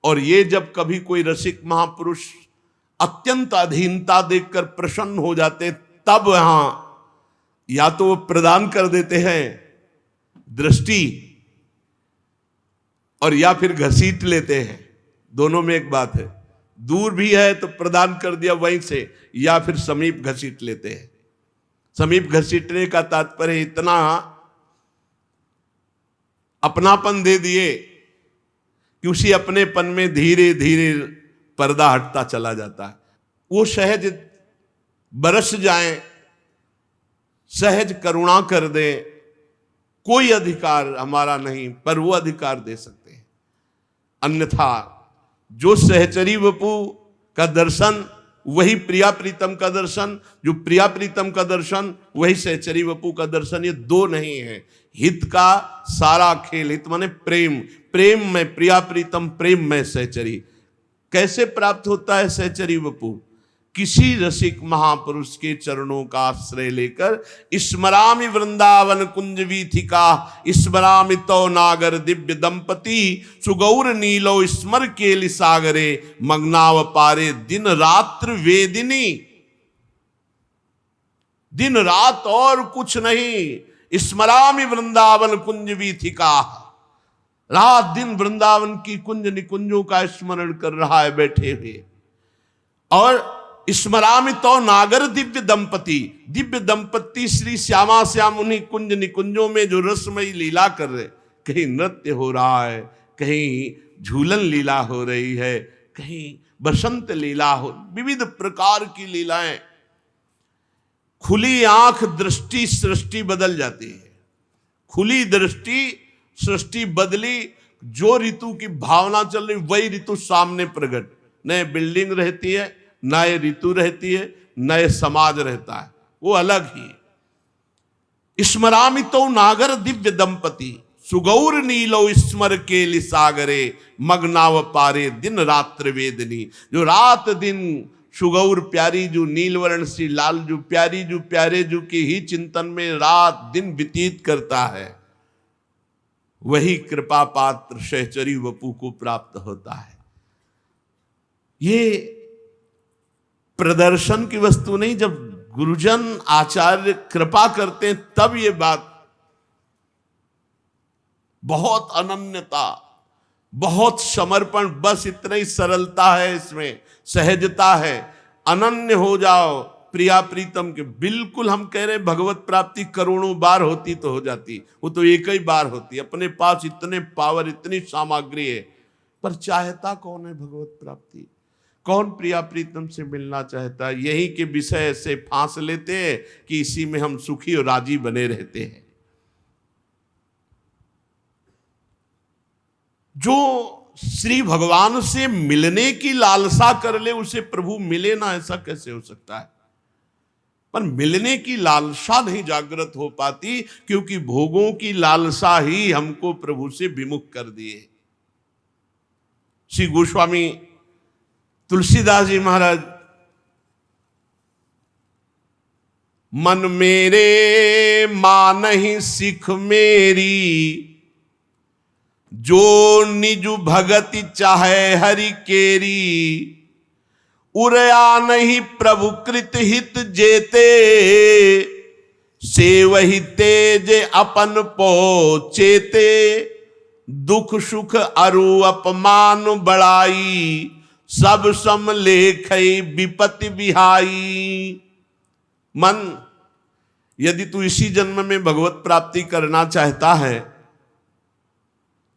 और ये जब कभी कोई रसिक महापुरुष अत्यंत अधीनता देखकर प्रसन्न हो जाते, तब यहां या तो वो प्रदान कर देते हैं दृष्टि, और या फिर घसीट लेते हैं। दोनों में एक बात है, दूर भी है तो प्रदान कर दिया वहीं से, या फिर समीप घसीट लेते हैं। समीप घसीटने का तात्पर्य इतना अपनापन दे दिए कि उसी अपनेपन में धीरे धीरे पर्दा हटता चला जाता है। वो सहज बरस जाए, सहज करुणा कर दे, कोई अधिकार हमारा नहीं, पर वो अधिकार दे सकते हैं। अन्यथा जो सहचरी वपु का दर्शन वही प्रिया प्रीतम का दर्शन, जो प्रिया प्रीतम का दर्शन वही सहचरी वपु का दर्शन, ये दो नहीं है। हित का सारा खेल, हित माने प्रेम, प्रेम में प्रिया प्रीतम, प्रेम में सहचरी। कैसे प्राप्त होता है सहचरी वपु? किसी रसिक महापुरुष के चरणों का आश्रय लेकर, स्मरामि वृंदावन कुंज वीथिका, स्मरामि तो नागर दिव्य दंपति, सुगौर नीलो स्मर केलि सागरे, मग्नाव पारे दिन रात्र वेदिनी। दिन रात और कुछ नहीं, स्मरामि वृंदावन कुंज वीथिका, रात दिन वृंदावन की कुंज निकुंजों का स्मरण कर रहा है बैठे हुए। और स्मरामि तो नागर दिव्य दंपति, दिव्य दंपति श्री श्यामा श्याम उन्हीं कुंज निकुंजों में जो रसमयी लीला कर रहे, कहीं नृत्य हो रहा है, कहीं झूलन लीला हो रही है, कहीं बसंत लीला हो, विविध प्रकार की लीलाएं। खुली आंख दृष्टि सृष्टि बदल जाती है, खुली दृष्टि सृष्टि बदली, जो ऋतु की भावना चल रही वही ऋतु सामने प्रकट। नए बिल्डिंग रहती है, नए ऋतु रहती है, नए समाज रहता है, वो अलग ही। स्मरामि तो नागर दिव्य दंपति, सुगौर नीलो स्मर केलि सागरे, मग्नाव पारे दिन रात्र वेदनी। जो रात दिन सुगौर प्यारी जो नीलवर्ण सी लाल जो प्यारी जो प्यारे जो के ही चिंतन में रात दिन व्यतीत करता है, वही कृपा पात्र सहचरी वपु को प्राप्त होता है। ये प्रदर्शन की वस्तु नहीं, जब गुरुजन आचार्य कृपा करते हैं तब ये बात, बहुत अनन्यता, बहुत समर्पण, बस इतना ही सरलता है इसमें, सहजता है। अनन्य हो जाओ प्रिया प्रीतम के, बिल्कुल हम कह रहे हैं भगवत प्राप्ति करोड़ों बार होती तो हो जाती, वो तो एक ही बार होती। अपने पास इतने पावर, इतनी सामग्री है, पर चाहता कौन है भगवत प्राप्ति? कौन प्रिया प्रीतम से मिलना चाहता है? यही के विषय से फांस लेते हैं कि इसी में हम सुखी और राजी बने रहते हैं। जो श्री भगवान से मिलने की लालसा कर ले उसे प्रभु मिले ना, ऐसा कैसे हो सकता है? पर मिलने की लालसा नहीं जागृत हो पाती, क्योंकि भोगों की लालसा ही हमको प्रभु से विमुख कर दिए। श्री गोस्वामी तुलसीदास जी महाराज, मन मेरे मानहि सिख मेरी, जो निज भगति चाहे हरि केरी, उरया नहीं प्रभु कृत हित जेते, से वही तेज अपन पोचेते, दुख सुख अरु अपमान बड़ाई, सब सम लेखई विपत्ति बिहाई। मन, यदि तू इसी जन्म में भगवत प्राप्ति करना चाहता है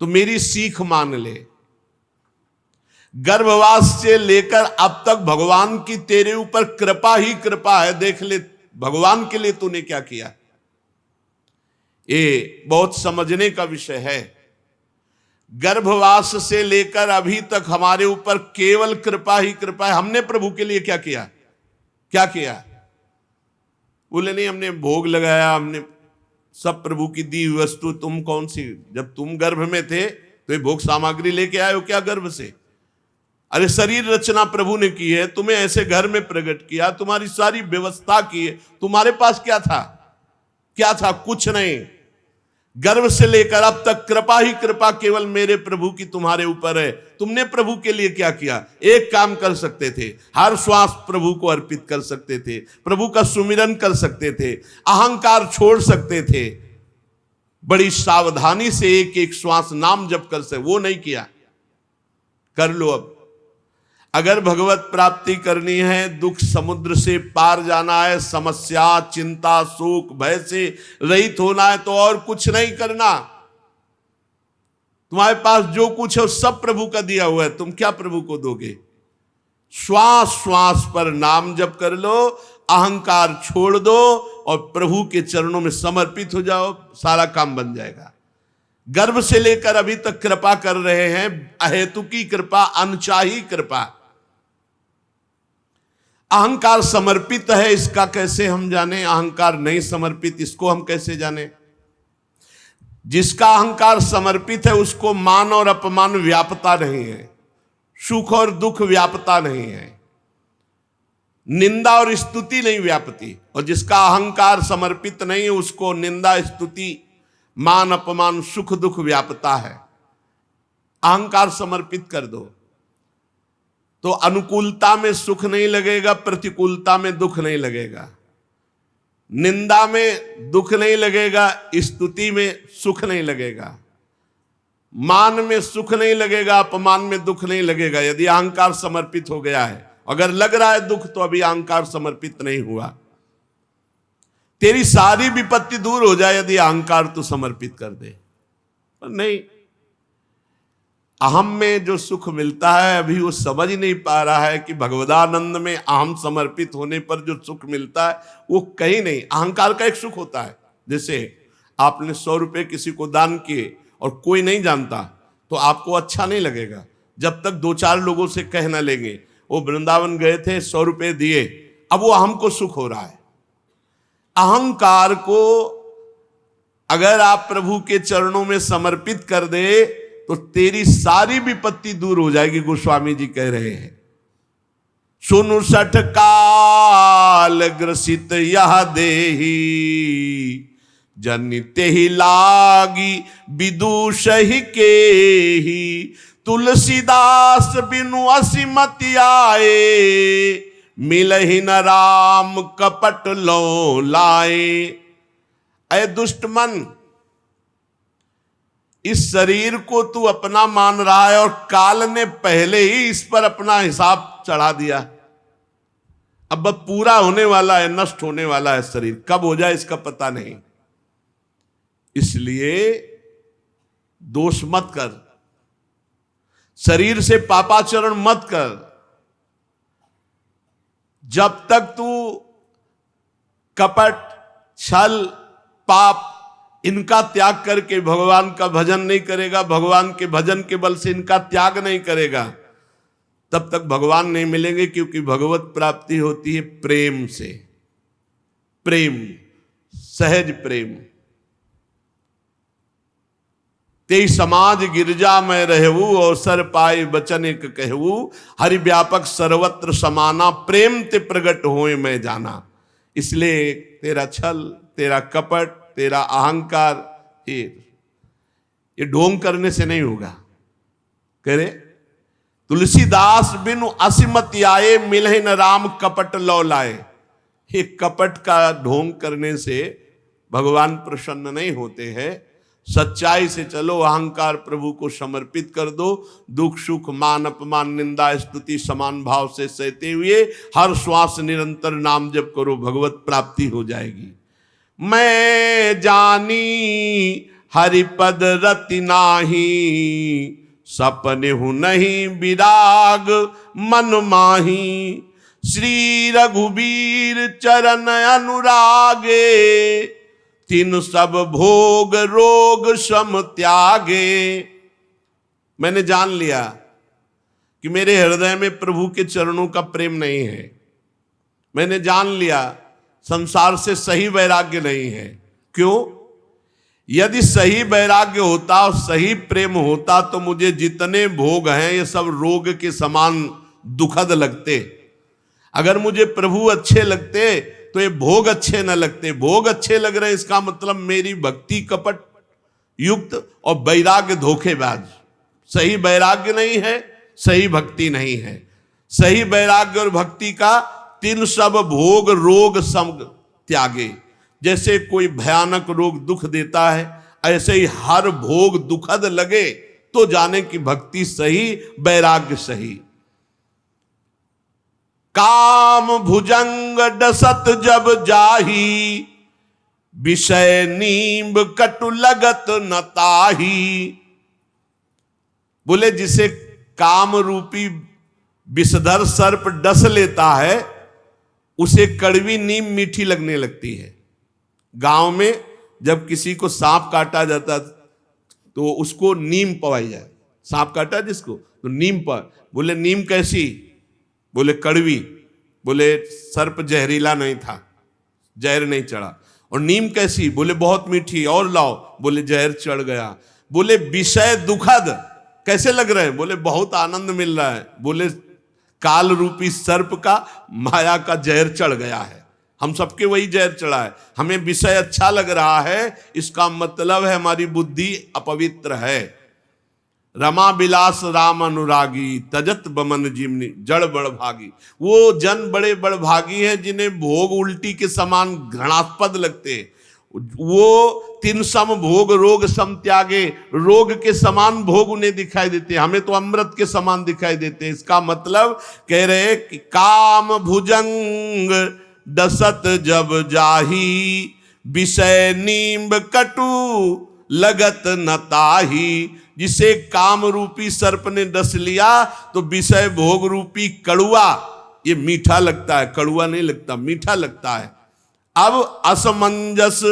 तो मेरी सीख मान ले। गर्भवास से लेकर अब तक भगवान की तेरे ऊपर कृपा ही कृपा है। देख ले भगवान के लिए तूने क्या किया। ये बहुत समझने का विषय है। गर्भवास से लेकर अभी तक हमारे ऊपर केवल कृपा ही कृपा है। हमने प्रभु के लिए क्या किया? क्या किया? बोले नहीं, हमने भोग लगाया, हमने सब प्रभु की दी वस्तु। तुम कौन सी, जब तुम गर्भ में थे तो ये भोग सामग्री लेके आए हो क्या गर्भ से? अरे शरीर रचना प्रभु ने की है, तुम्हें ऐसे घर में प्रकट किया, तुम्हारी सारी व्यवस्था की है। तुम्हारे पास क्या था? क्या था? कुछ नहीं। गर्भ से लेकर अब तक कृपा ही कृपा केवल मेरे प्रभु की तुम्हारे ऊपर है। तुमने प्रभु के लिए क्या किया? एक काम कर सकते थे, हर श्वास प्रभु को अर्पित कर सकते थे, प्रभु का सुमिरन कर सकते थे, अहंकार छोड़ सकते थे, बड़ी सावधानी से एक एक श्वास नाम जप कर सकते, वो नहीं किया। कर लो अब। अगर भगवत प्राप्ति करनी है, दुख समुद्र से पार जाना है, समस्या चिंता शोक भय से रहित होना है, तो और कुछ नहीं करना। तुम्हारे पास जो कुछ है सब प्रभु का दिया हुआ है, तुम क्या प्रभु को दोगे? श्वास श्वास पर नाम जप कर लो, अहंकार छोड़ दो और प्रभु के चरणों में समर्पित हो जाओ, सारा काम बन जाएगा। गर्भ से लेकर अभी तक कृपा कर रहे हैं, अहेतुकी कृपा, अनचाही कृपा। अहंकार समर्पित है, इसका कैसे हम जाने? अहंकार नहीं समर्पित, इसको हम कैसे जाने? जिसका अहंकार समर्पित है उसको मान और अपमान व्यापता नहीं है, सुख और दुख व्यापता नहीं है, निंदा और स्तुति नहीं व्यापती। और जिसका अहंकार समर्पित नहीं है उसको निंदा स्तुति मान अपमान सुख दुख व्यापता है। अहंकार समर्पित कर दो तो अनुकूलता में सुख नहीं लगेगा, प्रतिकूलता में दुख नहीं लगेगा, निंदा में दुख नहीं लगेगा, स्तुति में सुख नहीं लगेगा, मान में सुख नहीं लगेगा, अपमान में दुख नहीं लगेगा। यदि अहंकार समर्पित हो गया है, अगर लग रहा है दुख, तो अभी अहंकार समर्पित नहीं हुआ। तेरी सारी विपत्ति दूर हो जाए यदि अहंकार तो समर्पित कर दे, पर नहीं। अहम में जो सुख मिलता है अभी वो समझ नहीं पा रहा है कि भगवदानंद में अहम समर्पित होने पर जो सुख मिलता है वो कहीं नहीं। अहंकार का एक सुख होता है, जैसे आपने 100 रुपये किसी को दान किए और कोई नहीं जानता तो आपको अच्छा नहीं लगेगा, जब तक 2-4 लोगों से कह ना लेंगे वो वृंदावन गए थे 100 रुपये दिए, अब वो अहम को सुख हो रहा है। अहंकार को अगर आप प्रभु के चरणों में समर्पित कर दे तो तेरी सारी विपत्ति दूर हो जाएगी। गोस्वामी जी कह रहे हैं, सुनु सठ काल ग्रसित यह देही, जनिते ही लागी विदुष ही के ही, तुलसीदास बिनु असीमति आए, मिलहि न राम कपट लो लाए। अय दुष्ट मन, इस शरीर को तू अपना मान रहा है और काल ने पहले ही इस पर अपना हिसाब चढ़ा दिया। अब पूरा होने वाला है, नष्ट होने वाला है शरीर, कब हो जाए इसका पता नहीं। इसलिए दोष मत कर, शरीर से पापाचरण मत कर। जब तक तू कपट छल पाप इनका त्याग करके भगवान का भजन नहीं करेगा, भगवान के भजन के बल से इनका त्याग नहीं करेगा, तब तक भगवान नहीं मिलेंगे। क्योंकि भगवत प्राप्ति होती है प्रेम से, प्रेम, सहज प्रेम। ते समाज गिरजा में रहू, अवसर पाए वचन एक कहू, हरि व्यापक सर्वत्र समाना, प्रेम ते प्रगट होए मैं जाना। इसलिए तेरा छल, तेरा कपट, तेरा अहंकार, ये ढोंग करने से नहीं होगा। कह रहे तुलसीदास बिनु असीमति आए, मिलहि न राम कपट लौ लाए। ये कपट का ढोंग करने से भगवान प्रसन्न नहीं होते हैं। सच्चाई से चलो, अहंकार प्रभु को समर्पित कर दो, दुख सुख मान अपमान निंदा स्तुति समान भाव से सहते हुए हर श्वास निरंतर नाम जप करो, भगवत प्राप्ति हो जाएगी। मैं जानी हरिपद रति नाही, सपने हूं नहीं विराग मन माही, श्री रघुबीर चरण अनुरागे, तीन सब भोग रोग सम त्यागे। मैंने जान लिया कि मेरे हृदय में प्रभु के चरणों का प्रेम नहीं है। मैंने जान लिया संसार से सही वैराग्य नहीं है। क्यों? यदि सही वैराग्य होता और सही प्रेम होता तो मुझे जितने भोग हैं ये सब रोग के समान दुखद लगते। अगर मुझे प्रभु अच्छे लगते तो ये भोग अच्छे न लगते। भोग अच्छे लग रहे हैं इसका मतलब मेरी भक्ति कपट युक्त और वैराग्य धोखेबाज। सही वैराग्य नहीं है, सही भक्ति नहीं है। सही वैराग्य और भक्ति का तीन सब भोग रोग सम त्यागे। जैसे कोई भयानक रोग दुख देता है, ऐसे ही हर भोग दुखद लगे तो जाने की भक्ति सही, वैराग्य सही। काम भुजंग डसत जब जाही, विषय नींब कटु लगत न ताही। बोले जिसे काम रूपी विषधर सर्प डस लेता है, उसे कड़वी नीम मीठी लगने लगती है। गांव में जब किसी को सांप काटा जाता तो उसको नीम पवाई जाए। सांप काटा जिसको तो नीम पर, बोले नीम कैसी? बोले कड़वी। बोले सर्प जहरीला नहीं था, जहर नहीं चढ़ा। और नीम कैसी? बोले बहुत मीठी, और लाओ। बोले जहर चढ़ गया। बोले विषय दुखद कैसे लग रहे हैं? बोले बहुत आनंद मिल रहा है। बोले काल रूपी सर्प का, माया का जहर चढ़ गया है। हम सबके वही जहर चढ़ा है। हमें विषय अच्छा लग रहा है, इसका मतलब है हमारी बुद्धि अपवित्र है। रमा बिलास राम अनुरागी, तजत बमन जिमनी जड़ बड़ भागी। वो जन बड़े बड़ भागी हैं जिन्हें भोग उल्टी के समान घृणास्पद लगते हैं। वो तीन सम भोग रोग सम त्यागे, रोग के समान भोग उन्हें दिखाई देते हैं, हमें तो अमृत के समान दिखाई देते हैं। इसका मतलब कह रहे कि काम भुजंग डसत जब जाही, विषय नींब कटु लगत न ताही। जिसे काम रूपी सर्प ने डस लिया तो विषय भोग रूपी कड़ुआ, ये मीठा लगता है, कड़ुआ नहीं लगता, मीठा लगता है। अब असमंजस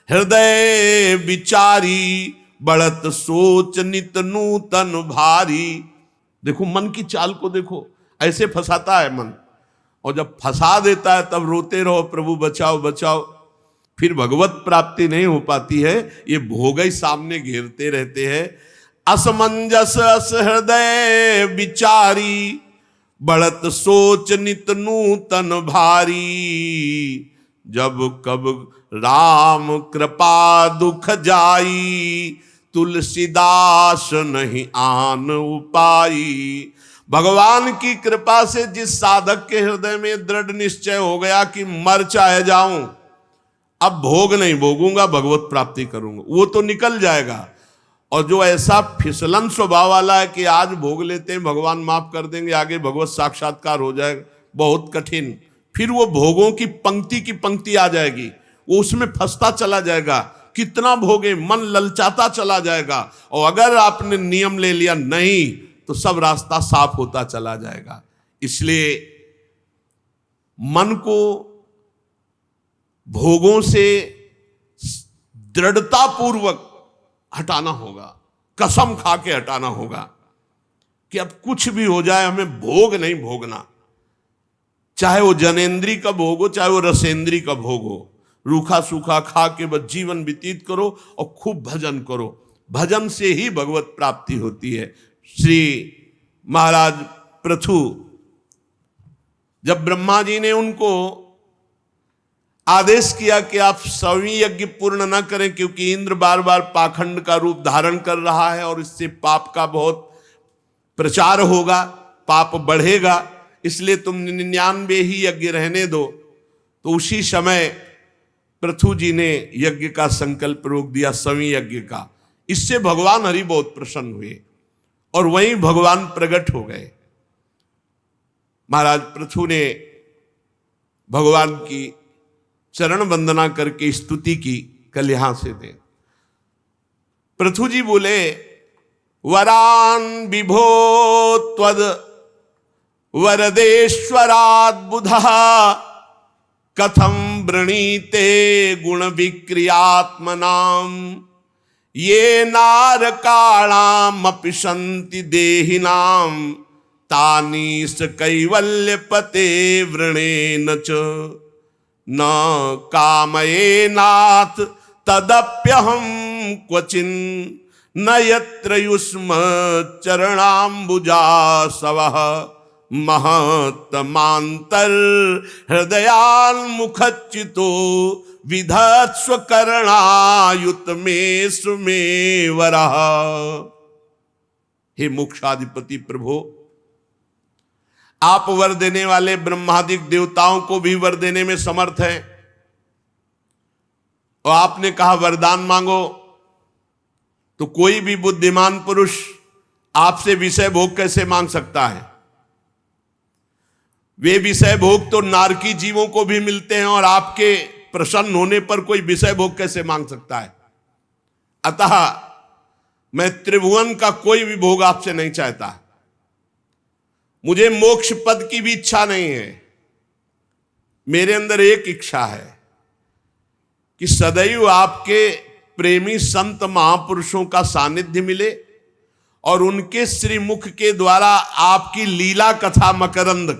हृदय विचारी, बढ़त सोच नित नूतन भारी। देखो मन की चाल को देखो, ऐसे फंसाता है मन, और जब फंसा देता है तब रोते रहो प्रभु बचाओ बचाओ। फिर भगवत प्राप्ति नहीं हो पाती है, ये भोग ही सामने घेरते रहते हैं। असमंजस अस हृदय विचारी, बढ़त सोच नित नूतन भारी। जब कब राम कृपा दुख जाई, तुलसीदास नहीं आन उपाई। भगवान की कृपा से जिस साधक के हृदय में दृढ़ निश्चय हो गया कि मर चाहे जाऊं, अब भोग नहीं भोगूंगा, भगवत प्राप्ति करूंगा, वो तो निकल जाएगा। और जो ऐसा फिसलन स्वभाव वाला है कि आज भोग लेते हैं भगवान माफ कर देंगे, आगे भगवत साक्षात्कार हो जाएगा, बहुत कठिन। फिर वो भोगों की पंक्ति आ जाएगी, वो उसमें फंसता चला जाएगा। कितना भोगे, मन ललचाता चला जाएगा। और अगर आपने नियम ले लिया नहीं, तो सब रास्ता साफ होता चला जाएगा। इसलिए मन को भोगों से दृढ़ता पूर्वक हटाना होगा, कसम खा के हटाना होगा कि अब कुछ भी हो जाए हमें भोग नहीं भोगना। चाहे वो जनेंद्री का भोग हो, चाहे वो रसेंद्री का भोग हो, रूखा सूखा खा के बस जीवन व्यतीत करो और खूब भजन करो। भजन से ही भगवत प्राप्ति होती है। श्री महाराज पृथु, जब ब्रह्मा जी ने उनको आदेश किया कि आप 100वीं यज्ञ पूर्ण न करें, क्योंकि इंद्र बार बार पाखंड का रूप धारण कर रहा है और इससे पाप का बहुत प्रचार होगा, पाप बढ़ेगा, इसलिए तुम 99 ही यज्ञ रहने दो। तो उसी समय पृथु जी ने यज्ञ का संकल्प रोक दिया, 100वीं यज्ञ का। इससे भगवान हरि बहुत प्रसन्न हुए और वहीं भगवान प्रकट हो गए। महाराज पृथु ने भगवान की चरण वंदना करके स्तुति की। कल यहां से दे पृथु जी बोले, वरान विभो त्वद वरदेश्वरात् बुधा, कथम वृणीते गुण विक्रियात्मनाम, ये नारकाणाम अपि सन्ति देहिनाम, तानीस कैवल्य पते वृणेन च, न कामये नाथ तदप्यहम क्वचिन, न यत्र युष्म चरणाम्बुजासवः, महत्तमांतर हृदयान्मुखच्युतो विधत्स्व करणायुत में सुमेवरः। हे मोक्षाधिपति प्रभु, आप वर देने वाले ब्रह्मादिक देवताओं को भी वर देने में समर्थ हैं, और आपने कहा वरदान मांगो, तो कोई भी बुद्धिमान पुरुष आपसे विषय भोग कैसे मांग सकता है? वे विषय भोग तो नारकी जीवों को भी मिलते हैं, और आपके प्रसन्न होने पर कोई विषय भोग कैसे मांग सकता है? अतः मैं त्रिभुवन का कोई भी भोग आपसे नहीं चाहता। मुझे मोक्ष पद की भी इच्छा नहीं है। मेरे अंदर एक इच्छा है कि सदैव आपके प्रेमी संत महापुरुषों का सानिध्य मिले, और उनके श्रीमुख के द्वारा आपकी लीला कथा मकरंद,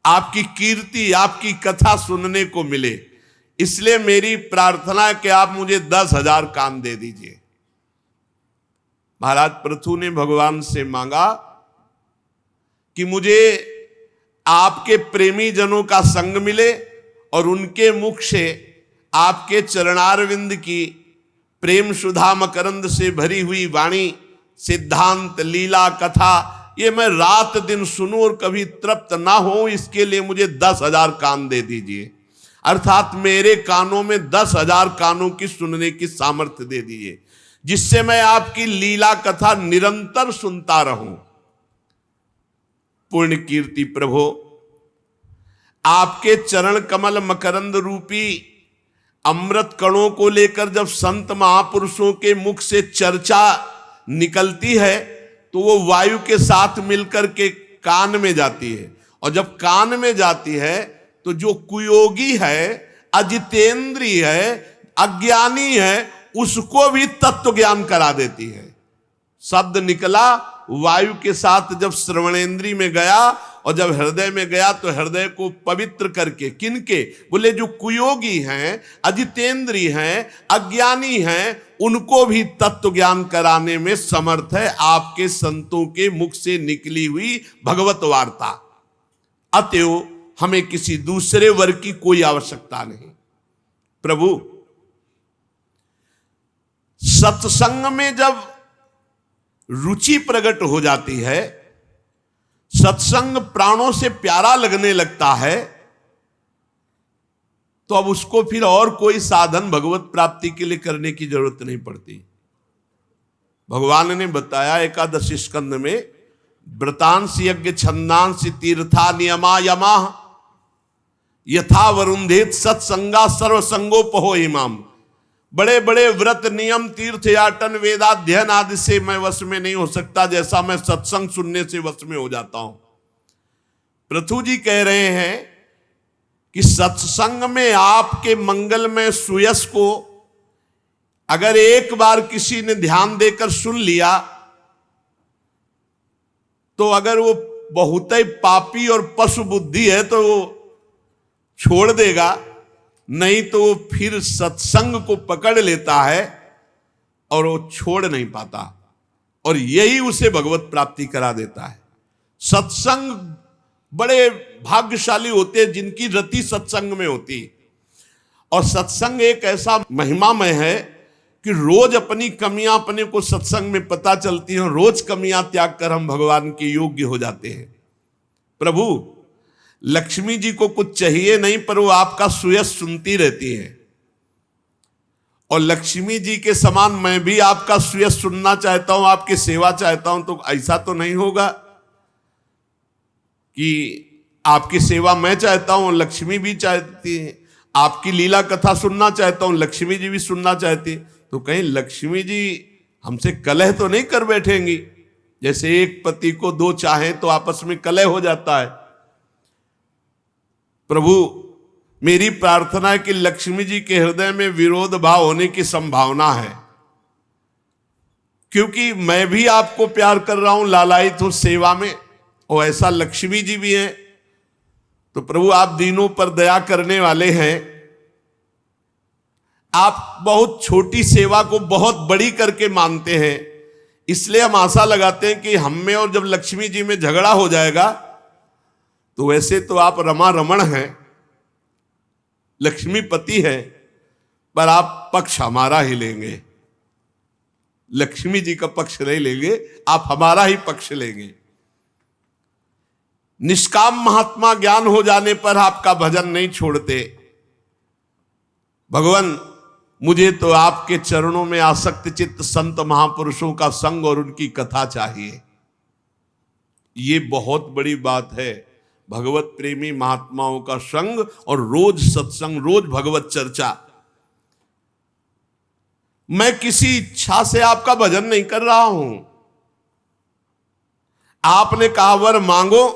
आपकी कीर्ति, आपकी कथा सुनने को मिले। इसलिए मेरी प्रार्थना है कि आप मुझे 10,000 कान दे दीजिए। महाराज पृथु ने भगवान से मांगा कि मुझे आपके प्रेमी जनों का संग मिले, और उनके मुख से आपके चरणारविंद की प्रेम सुधा मकरंद से भरी हुई वाणी, सिद्धांत, लीला, कथा, ये मैं रात दिन सुनूं और कभी तृप्त ना हो, इसके लिए मुझे 10,000 कान दे दीजिए। अर्थात मेरे कानों में 10,000 कानों की सुनने की सामर्थ्य दे दीजिए, जिससे मैं आपकी लीला कथा निरंतर सुनता रहूं। पुण्य कीर्ति प्रभु, आपके चरण कमल मकरंद रूपी अमृत कणों को लेकर जब संत महापुरुषों के मुख से चर्चा निकलती है, तो वो वायु के साथ मिलकर के कान में जाती है, और जब कान में जाती है तो जो कुयोगी है, अजितेंद्रीय है, अज्ञानी है, उसको भी तत्व ज्ञान करा देती है। शब्द निकला वायु के साथ, जब श्रवणेंद्री में गया और जब हृदय में गया, तो हृदय को पवित्र करके, किनके? बोले जो कुयोगी हैं, अजितेंद्रीय हैं, अज्ञानी हैं, उनको भी तत्व ज्ञान कराने में समर्थ है आपके संतों के मुख से निकली हुई भगवत वार्ता। अतएव हमें किसी दूसरे वर की कोई आवश्यकता नहीं। प्रभु, सत्संग में जब रुचि प्रकट हो जाती है, सत्संग प्राणों से प्यारा लगने लगता है, तो अब उसको फिर और कोई साधन भगवत प्राप्ति के लिए करने की जरूरत नहीं पड़ती। भगवान ने बताया एकादश स्कंद में, व्रतांश यज्ञ छंदांश तीर्था नियमा यमा यथा वरुंधेत सत्संगा सर्वसंगोपहो इमाम। बड़े बड़े व्रत नियम तीर्थ याटन वेदाध्ययन आदि से मैं वश में नहीं हो सकता, जैसा मैं सत्संग सुनने से वश में हो जाता हूं। पृथु जी कह रहे हैं कि सत्संग में आपके मंगलमय सुयश को अगर एक बार किसी ने ध्यान देकर सुन लिया, तो अगर वो बहुत ही पापी और पशु बुद्धि है तो वो छोड़ देगा, नहीं तो वो फिर सत्संग को पकड़ लेता है और वो छोड़ नहीं पाता, और यही उसे भगवत प्राप्ति करा देता है। सत्संग बड़े भाग्यशाली होते हैं जिनकी रति सत्संग में होती, और सत्संग एक ऐसा महिमामय है कि रोज अपनी कमियां अपने को सत्संग में पता चलती हैं, रोज कमियां त्याग कर हम भगवान के योग्य हो जाते हैं। प्रभु, लक्ष्मी जी को कुछ चाहिए नहीं, पर वो आपका सुयश सुनती रहती है, और लक्ष्मी जी के समान मैं भी आपका सुयश सुनना चाहता हूं, आपकी सेवा चाहता हूं। तो ऐसा तो नहीं होगा कि आपकी सेवा मैं चाहता हूं, लक्ष्मी भी चाहती है, आपकी लीला कथा सुनना चाहता हूं, लक्ष्मी जी भी सुनना चाहती, तो कहीं लक्ष्मी जी हमसे कलह तो नहीं कर बैठेंगी? जैसे एक पति को दो चाहें तो आपस में कलह हो जाता है। प्रभु, मेरी प्रार्थना है कि लक्ष्मी जी के हृदय में विरोध भाव होने की संभावना है, क्योंकि मैं भी आपको प्यार कर रहा हूं, लालायित हूं सेवा में, और ऐसा लक्ष्मी जी भी हैं। तो प्रभु, आप दीनों पर दया करने वाले हैं, आप बहुत छोटी सेवा को बहुत बड़ी करके मानते हैं, इसलिए हम आशा लगाते हैं कि हम में और जब लक्ष्मी जी में झगड़ा हो जाएगा, तो वैसे तो आप रमा रमण हैं, लक्ष्मीपति है, पर आप पक्ष हमारा ही लेंगे, लक्ष्मी जी का पक्ष नहीं लेंगे, आप हमारा ही पक्ष लेंगे। निष्काम महात्मा ज्ञान हो जाने पर आपका भजन नहीं छोड़ते। भगवान, मुझे तो आपके चरणों में आसक्त चित्त संत महापुरुषों का संग और उनकी कथा चाहिए। ये बहुत बड़ी बात है, भगवत प्रेमी महात्माओं का संग और रोज सत्संग, रोज भगवत चर्चा। मैं किसी इच्छा से आपका भजन नहीं कर रहा हूं। आपने कहा वर मांगो,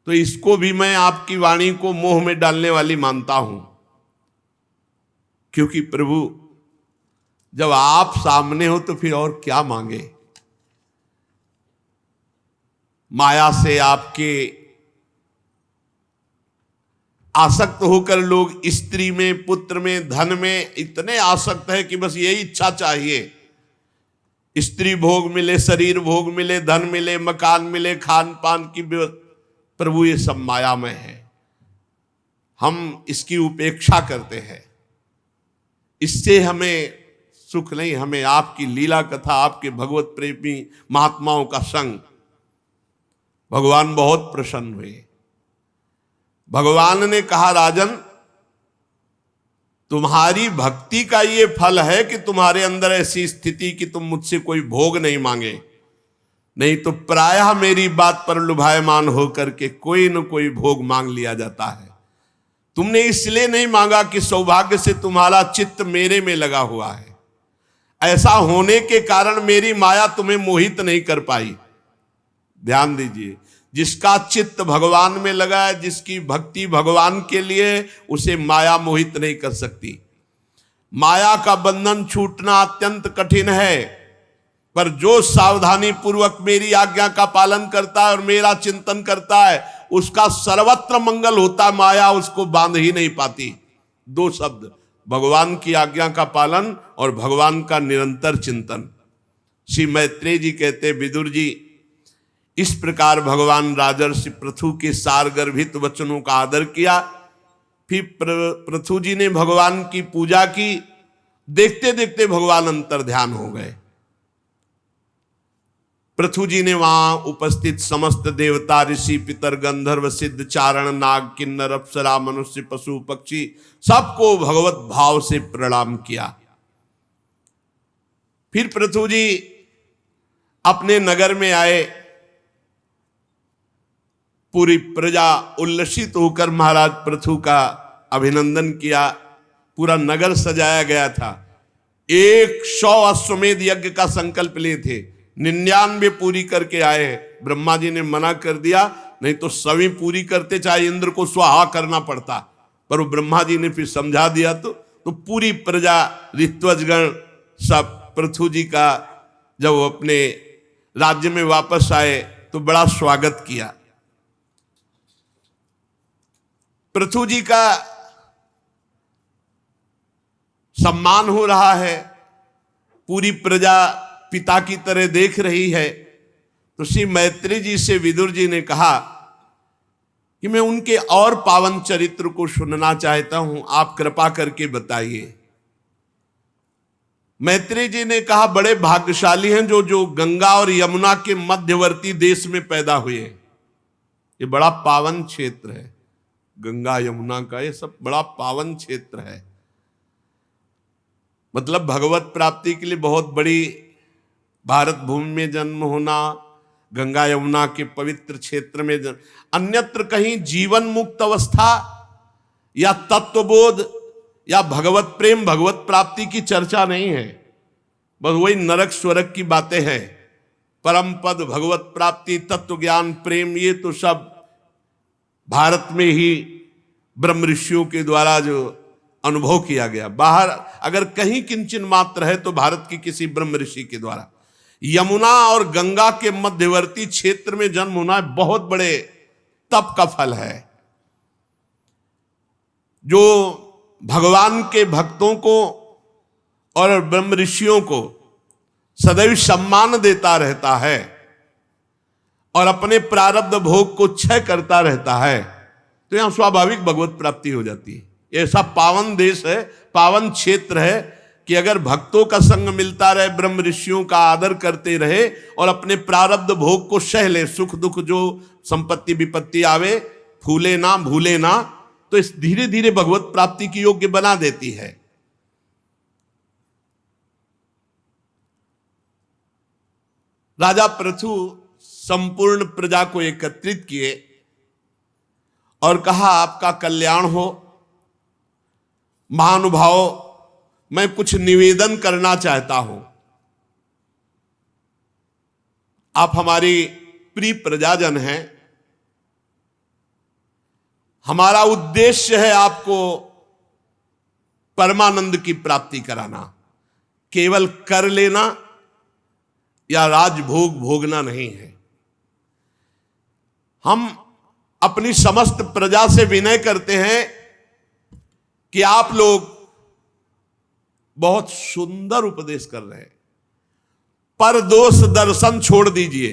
तो इसको भी मैं आपकी वाणी को मोह में डालने वाली मानता हूं, क्योंकि प्रभु जब आप सामने हो तो फिर और क्या मांगे। माया से आपके आसक्त होकर लोग स्त्री में, पुत्र में, धन में इतने आसक्त है कि बस यही इच्छा चाहिए, स्त्री भोग मिले, शरीर भोग मिले, धन मिले, मकान मिले, खान पान की। प्रभु ये सब मायामय है, हम इसकी उपेक्षा करते हैं, इससे हमें सुख नहीं। हमें आपकी लीला कथा, आपके भगवत प्रेमी महात्माओं का संग। भगवान बहुत प्रसन्न हुए। भगवान ने कहा, राजन तुम्हारी भक्ति का ये फल है कि तुम्हारे अंदर ऐसी स्थिति कि तुम मुझसे कोई भोग नहीं मांगे, नहीं तो प्रायः मेरी बात पर लुभायमान होकर के कोई न कोई भोग मांग लिया जाता है। तुमने इसलिए नहीं मांगा कि सौभाग्य से तुम्हारा चित्त मेरे में लगा हुआ है, ऐसा होने के कारण मेरी माया तुम्हें मोहित नहीं कर पाई। ध्यान दीजिए, जिसका चित्त भगवान में लगा है, जिसकी भक्ति भगवान के लिए, उसे माया मोहित नहीं कर सकती। माया का बंधन छूटना अत्यंत कठिन है, पर जो सावधानी पूर्वक मेरी आज्ञा का पालन करता है और मेरा चिंतन करता है, उसका सर्वत्र मंगल होता। माया उसको बांध ही नहीं पाती। दो शब्द, भगवान की आज्ञा का पालन और भगवान का निरंतर चिंतन। श्री मैत्रेय जी कहते, विदुर जी, इस प्रकार भगवान राजर्षि पृथु के सारगर्भित वचनों का आदर किया। फिर पृथु जी ने भगवान की पूजा की। देखते देखते भगवान अंतर ध्यान हो गए। पृथु जी ने वहां उपस्थित समस्त देवता, ऋषि, पितर, गंधर्व, सिद्ध, चारण, नाग, किन्नर, अप्सरा, मनुष्य, पशु, पक्षी सबको भगवत भाव से प्रणाम किया। फिर पृथु जी अपने नगर में आए। पूरी प्रजा उल्लसित होकर महाराज पृथु का अभिनंदन किया। पूरा नगर सजाया गया था। 100 अश्वमेध यज्ञ का संकल्प लिए थे, 99 पूरी करके आए। ब्रह्मा जी ने मना कर दिया, नहीं तो सभी पूरी करते, चाहे इंद्र को स्वाहा करना पड़ता, पर वो ब्रह्मा जी ने फिर समझा दिया। तो पूरी प्रजा, ऋत्वजगण सब पृथु जी का जब वो अपने राज्य में वापस आए तो बड़ा स्वागत किया। पृथु जी का सम्मान हो रहा है, पूरी प्रजा पिता की तरह देख रही है। तो श्री मैत्रेय जी से विदुर जी ने कहा कि मैं उनके और पावन चरित्र को सुनना चाहता हूं, आप कृपा करके बताइए। मैत्रेय जी ने कहा, बड़े भाग्यशाली हैं जो गंगा और यमुना के मध्यवर्ती देश में पैदा हुए। ये बड़ा पावन क्षेत्र है, गंगा यमुना का ये सब बड़ा पावन क्षेत्र है। मतलब भगवत प्राप्ति के लिए बहुत बड़ी भारत भूमि में जन्म होना, गंगा यमुना के पवित्र क्षेत्र में अन्यत्र कहीं जीवन मुक्त अवस्था या तत्वबोध या भगवत प्रेम, भगवत प्राप्ति की चर्चा नहीं है। बस वही नरक स्वर्ग की बातें हैं। परम पद, भगवत प्राप्ति, तत्व ज्ञान, प्रेम, ये तो सब भारत में ही ब्रह्म ऋषियों के द्वारा जो अनुभव किया गया। बाहर अगर कहीं किंचन मात्र है तो भारत की किसी ब्रह्म ऋषि के द्वारा। यमुना और गंगा के मध्यवर्ती क्षेत्र में जन्म होना बहुत बड़े तप का फल है। जो भगवान के भक्तों को और ब्रह्म ऋषियों को सदैव सम्मान देता रहता है और अपने प्रारब्ध भोग को क्षय करता रहता है, तो यहां स्वाभाविक भगवत प्राप्ति हो जाती है। ऐसा पावन देश है, पावन क्षेत्र है कि अगर भक्तों का संग मिलता रहे, ब्रह्म ऋषियों का आदर करते रहे और अपने प्रारब्ध भोग को सह ले, सुख दुख जो संपत्ति विपत्ति आवे, फूले ना भूले ना, तो इस धीरे धीरे भगवत प्राप्ति की योग्य बना देती है। राजा पृथु संपूर्ण प्रजा को एकत्रित किए और कहा, आपका कल्याण हो महानुभाव, मैं कुछ निवेदन करना चाहता हूं। आप हमारी प्रिय प्रजाजन हैं, हमारा उद्देश्य है आपको परमानंद की प्राप्ति कराना, केवल कर लेना या राजभोग भोगना नहीं है। हम अपनी समस्त प्रजा से विनय करते हैं कि आप लोग बहुत सुंदर उपदेश कर रहे हैं, पर दोष दर्शन छोड़ दीजिए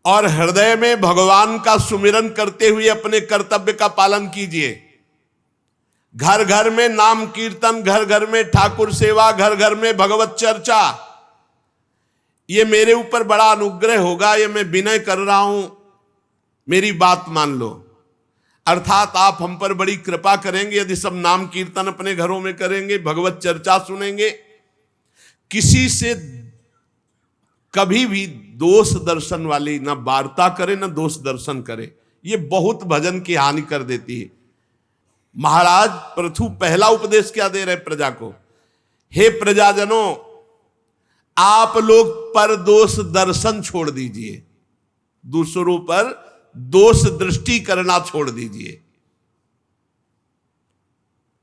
और हृदय में भगवान का सुमिरन करते हुए अपने कर्तव्य का पालन कीजिए। घर घर में नाम कीर्तन, घर घर में ठाकुर सेवा, घर घर में भगवत चर्चा, ये मेरे ऊपर बड़ा अनुग्रह होगा, ये मैं विनय कर रहा हूं, मेरी बात मान लो। अर्थात आप हम पर बड़ी कृपा करेंगे यदि सब नाम कीर्तन अपने घरों में करेंगे, भगवत चर्चा सुनेंगे, किसी से कभी भी दोष दर्शन वाली ना वार्ता करे ना दोष दर्शन करे, ये बहुत भजन की हानि कर देती है। महाराज पृथु पहला उपदेश क्या दे रहे प्रजा को, हे प्रजाजनों, आप लोग पर दोष दर्शन छोड़ दीजिए, दूसरों पर दोष दृष्टि करना छोड़ दीजिए।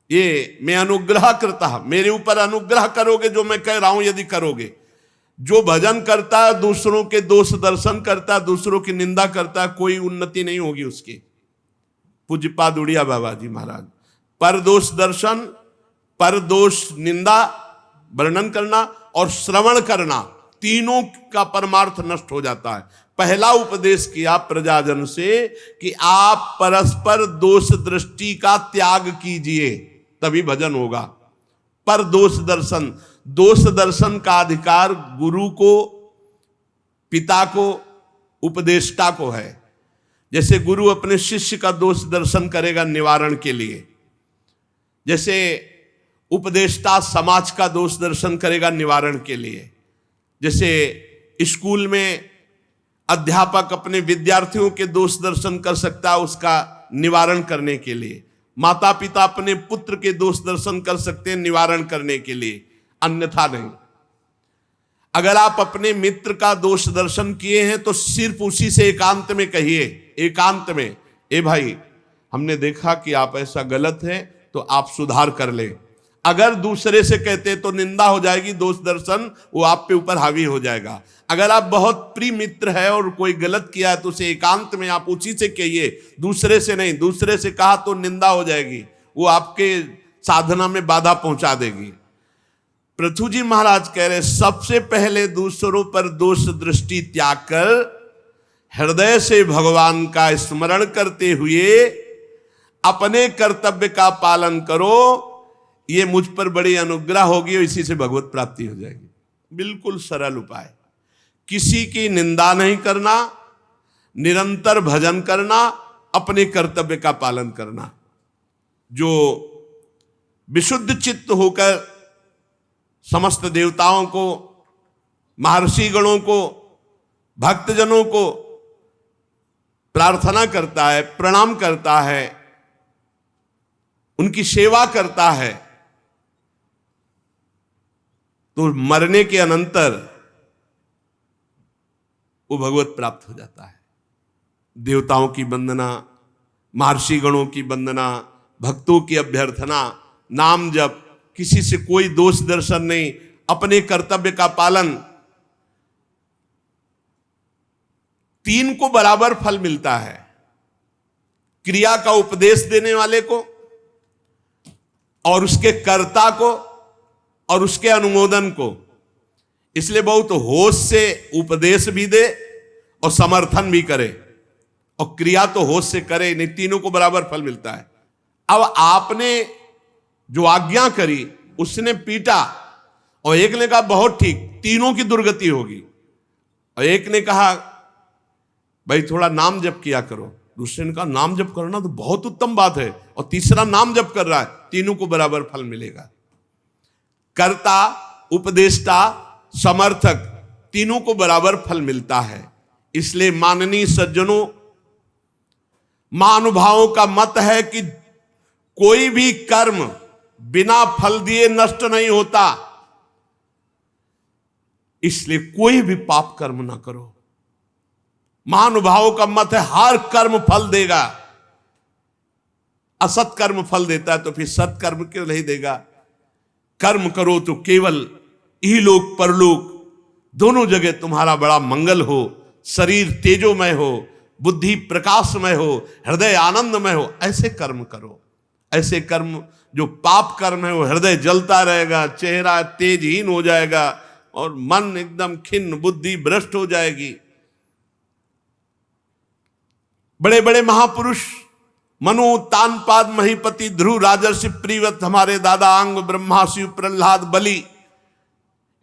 ये मैं अनुग्रह करता, मेरे ऊपर अनुग्रह करोगे जो मैं कह रहा हूं यदि करोगे। जो भजन करता है, दूसरों के दोष दर्शन करता है, दूसरों की निंदा करता है, कोई उन्नति नहीं होगी उसकी। पूज्यपाद उड़िया बाबा जी महाराज, पर दोष दर्शन, पर दोष निंदा वर्णन करना और श्रवण करना, तीनों का परमार्थ नष्ट हो जाता है। पहला उपदेश किया प्रजाजन से कि आप परस्पर दोष दृष्टि का त्याग कीजिए, तभी भजन होगा। पर दोष दर्शन, दोष दर्शन का अधिकार गुरु को, पिता को, उपदेष्टा को है। जैसे गुरु अपने शिष्य का दोष दर्शन करेगा निवारण के लिए, जैसे उपदेष्टा समाज का दोष दर्शन करेगा निवारण के लिए, जैसे स्कूल में अध्यापक अपने विद्यार्थियों के दोष दर्शन कर सकता है उसका निवारण करने के लिए, माता पिता अपने पुत्र के दोष दर्शन कर सकते हैं निवारण करने के लिए, अन्यथा नहीं। अगर आप अपने मित्र का दोष दर्शन किए हैं तो सिर्फ उसी से एकांत में कहिए, एकांत में, ए भाई हमने देखा कि आप ऐसा गलत है तो आप सुधार कर ले। अगर दूसरे से कहते तो निंदा हो जाएगी, दोष दर्शन वो आप पे ऊपर हावी हो जाएगा। अगर आप बहुत प्रिय मित्र है और कोई गलत किया है तो उसे एकांत में आप उसी से कहिए, दूसरे से नहीं। दूसरे से कहा तो निंदा हो जाएगी, वो आपके साधना में बाधा पहुंचा देगी। पृथु जी महाराज कह रहे सबसे पहले दूसरों पर दोष दृष्टि त्याग कर हृदय से भगवान का स्मरण करते हुए अपने कर्तव्य का पालन करो, ये मुझ पर बड़ी अनुग्रह होगी और इसी से भगवत प्राप्ति हो जाएगी। बिल्कुल सरल उपाय, किसी की निंदा नहीं करना, निरंतर भजन करना, अपने कर्तव्य का पालन करना। जो विशुद्ध चित्त होकर समस्त देवताओं को, महर्षि गणों को, भक्तजनों को प्रार्थना करता है, प्रणाम करता है, उनकी सेवा करता है, तो मरने के अनंतर वो भगवत प्राप्त हो जाता है। देवताओं की वंदना, महर्षि गणों की वंदना, भक्तों की अभ्यर्थना, नाम जप, किसी से कोई दोष दर्शन नहीं, अपने कर्तव्य का पालन, तीन को बराबर फल मिलता है। क्रिया का उपदेश देने वाले को और उसके कर्ता को और उसके अनुमोदन को। इसलिए बहुत होश से उपदेश भी दे और समर्थन भी करे। और क्रिया तो होश से करे नहीं, तीनों को बराबर फल मिलता है। अब आपने जो आज्ञा करी उसने पीटा और एक ने कहा बहुत ठीक, तीनों की दुर्गति होगी, और एक ने कहा भाई थोड़ा नाम जप किया करो, दूसरे ने कहा नाम जप करना तो बहुत उत्तम बात है, और तीसरा नाम जप कर रहा है, तीनों को बराबर फल मिलेगा। कर्ता, उपदेष्टा, समर्थक, तीनों को बराबर फल मिलता है। इसलिए माननीय सज्जनों, महानुभावों का मत है कि कोई भी कर्म बिना फल दिए नष्ट नहीं होता, इसलिए कोई भी पाप कर्म ना करो। महानुभावों का मत है हर कर्म फल देगा, असत कर्म फल देता है तो फिर सत्कर्म क्यों नहीं देगा। कर्म करो तो केवल इहलोक परलोक दोनों जगह तुम्हारा बड़ा मंगल हो, शरीर तेजोमय हो, बुद्धि प्रकाशमय हो, हृदय आनंदमय हो, ऐसे कर्म करो। ऐसे कर्म, जो पाप कर्म है वो हृदय जलता रहेगा, चेहरा तेजहीन हो जाएगा और मन एकदम खिन्न, बुद्धि भ्रष्ट हो जाएगी। बड़े बड़े महापुरुष मनु, तानपाद, महीपति, ध्रुव, राजर्षि, प्रीवत, हमारे दादा अंग, ब्रह्मा, शिव, प्रहलाद, बलि,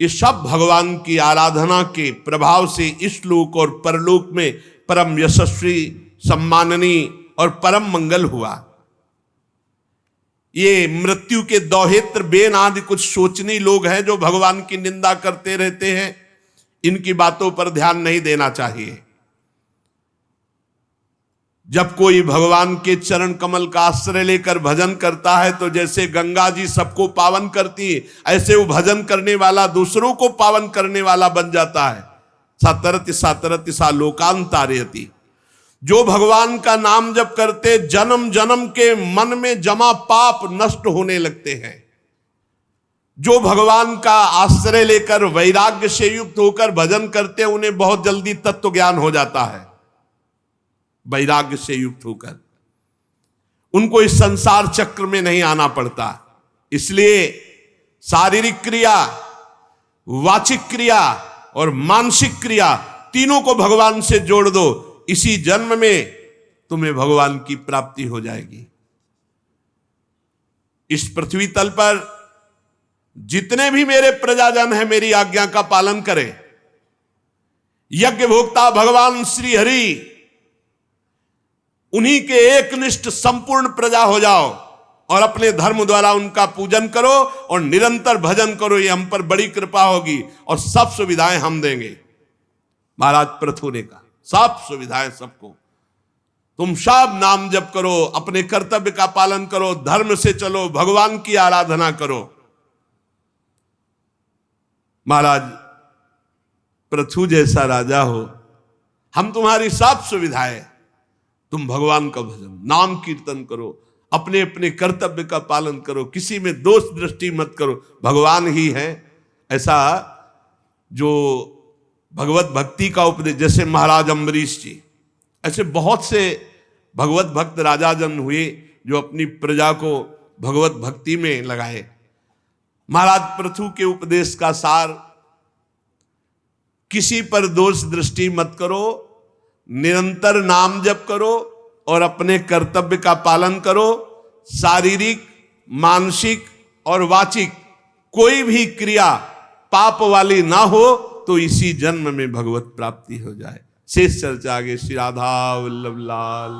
ये सब भगवान की आराधना के प्रभाव से इस लोक और परलोक में परम यशस्वी, सम्माननीय और परम मंगल हुआ। ये मृत्यु के दौहित्र बेन आदि कुछ सोचनी लोग हैं जो भगवान की निंदा करते रहते हैं, इनकी बातों पर ध्यान नहीं देना चाहिए। जब कोई भगवान के चरण कमल का आश्रय लेकर भजन करता है तो जैसे गंगा जी सबको पावन करती है, ऐसे वो भजन करने वाला दूसरों को पावन करने वाला बन जाता है। सातरति सातरति सा लोकांतारयति। जो भगवान का नाम जप करते, जन्म जन्म के मन में जमा पाप नष्ट होने लगते हैं। जो भगवान का आश्रय लेकर वैराग्य से युक्त होकर भजन करते, उन्हें बहुत जल्दी तत्व ज्ञान हो जाता है। वैराग्य से युक्त होकर उनको इस संसार चक्र में नहीं आना पड़ता। इसलिए शारीरिक क्रिया, वाचिक क्रिया और मानसिक क्रिया तीनों को भगवान से जोड़ दो, इसी जन्म में तुम्हें भगवान की प्राप्ति हो जाएगी। इस पृथ्वी तल पर जितने भी मेरे प्रजाजन हैं, मेरी आज्ञा का पालन करें। यज्ञ भोक्ता भगवान श्री हरि, उन्हीं के एकनिष्ठ संपूर्ण प्रजा हो जाओ और अपने धर्म द्वारा उनका पूजन करो और निरंतर भजन करो। ये हम पर बड़ी कृपा होगी और सब सुविधाएं हम देंगे। महाराज पृथु ने कहा सब सुविधाएं सबको, तुम सब नाम जप करो, अपने कर्तव्य का पालन करो, धर्म से चलो, भगवान की आराधना करो। महाराज पृथु जैसा राजा हो, हम तुम्हारी सब सुविधाएं, तुम भगवान का भजन, नाम कीर्तन करो, अपने अपने कर्तव्य का पालन करो, किसी में दोष दृष्टि मत करो, भगवान ही है। ऐसा जो भगवत भक्ति का उपदेश, जैसे महाराज अम्बरीश जी, ऐसे बहुत से भगवत भक्त राजाजन हुए जो अपनी प्रजा को भगवत भक्ति में लगाए। महाराज पृथु के उपदेश का सार, किसी पर दोष दृष्टि मत करो, निरंतर नाम जप करो और अपने कर्तव्य का पालन करो। शारीरिक, मानसिक और वाचिक कोई भी क्रिया पाप वाली ना हो तो इसी जन्म में भगवत प्राप्ति हो जाए। शेष चर्चा आगे। श्री राधा वल्लभ लाल।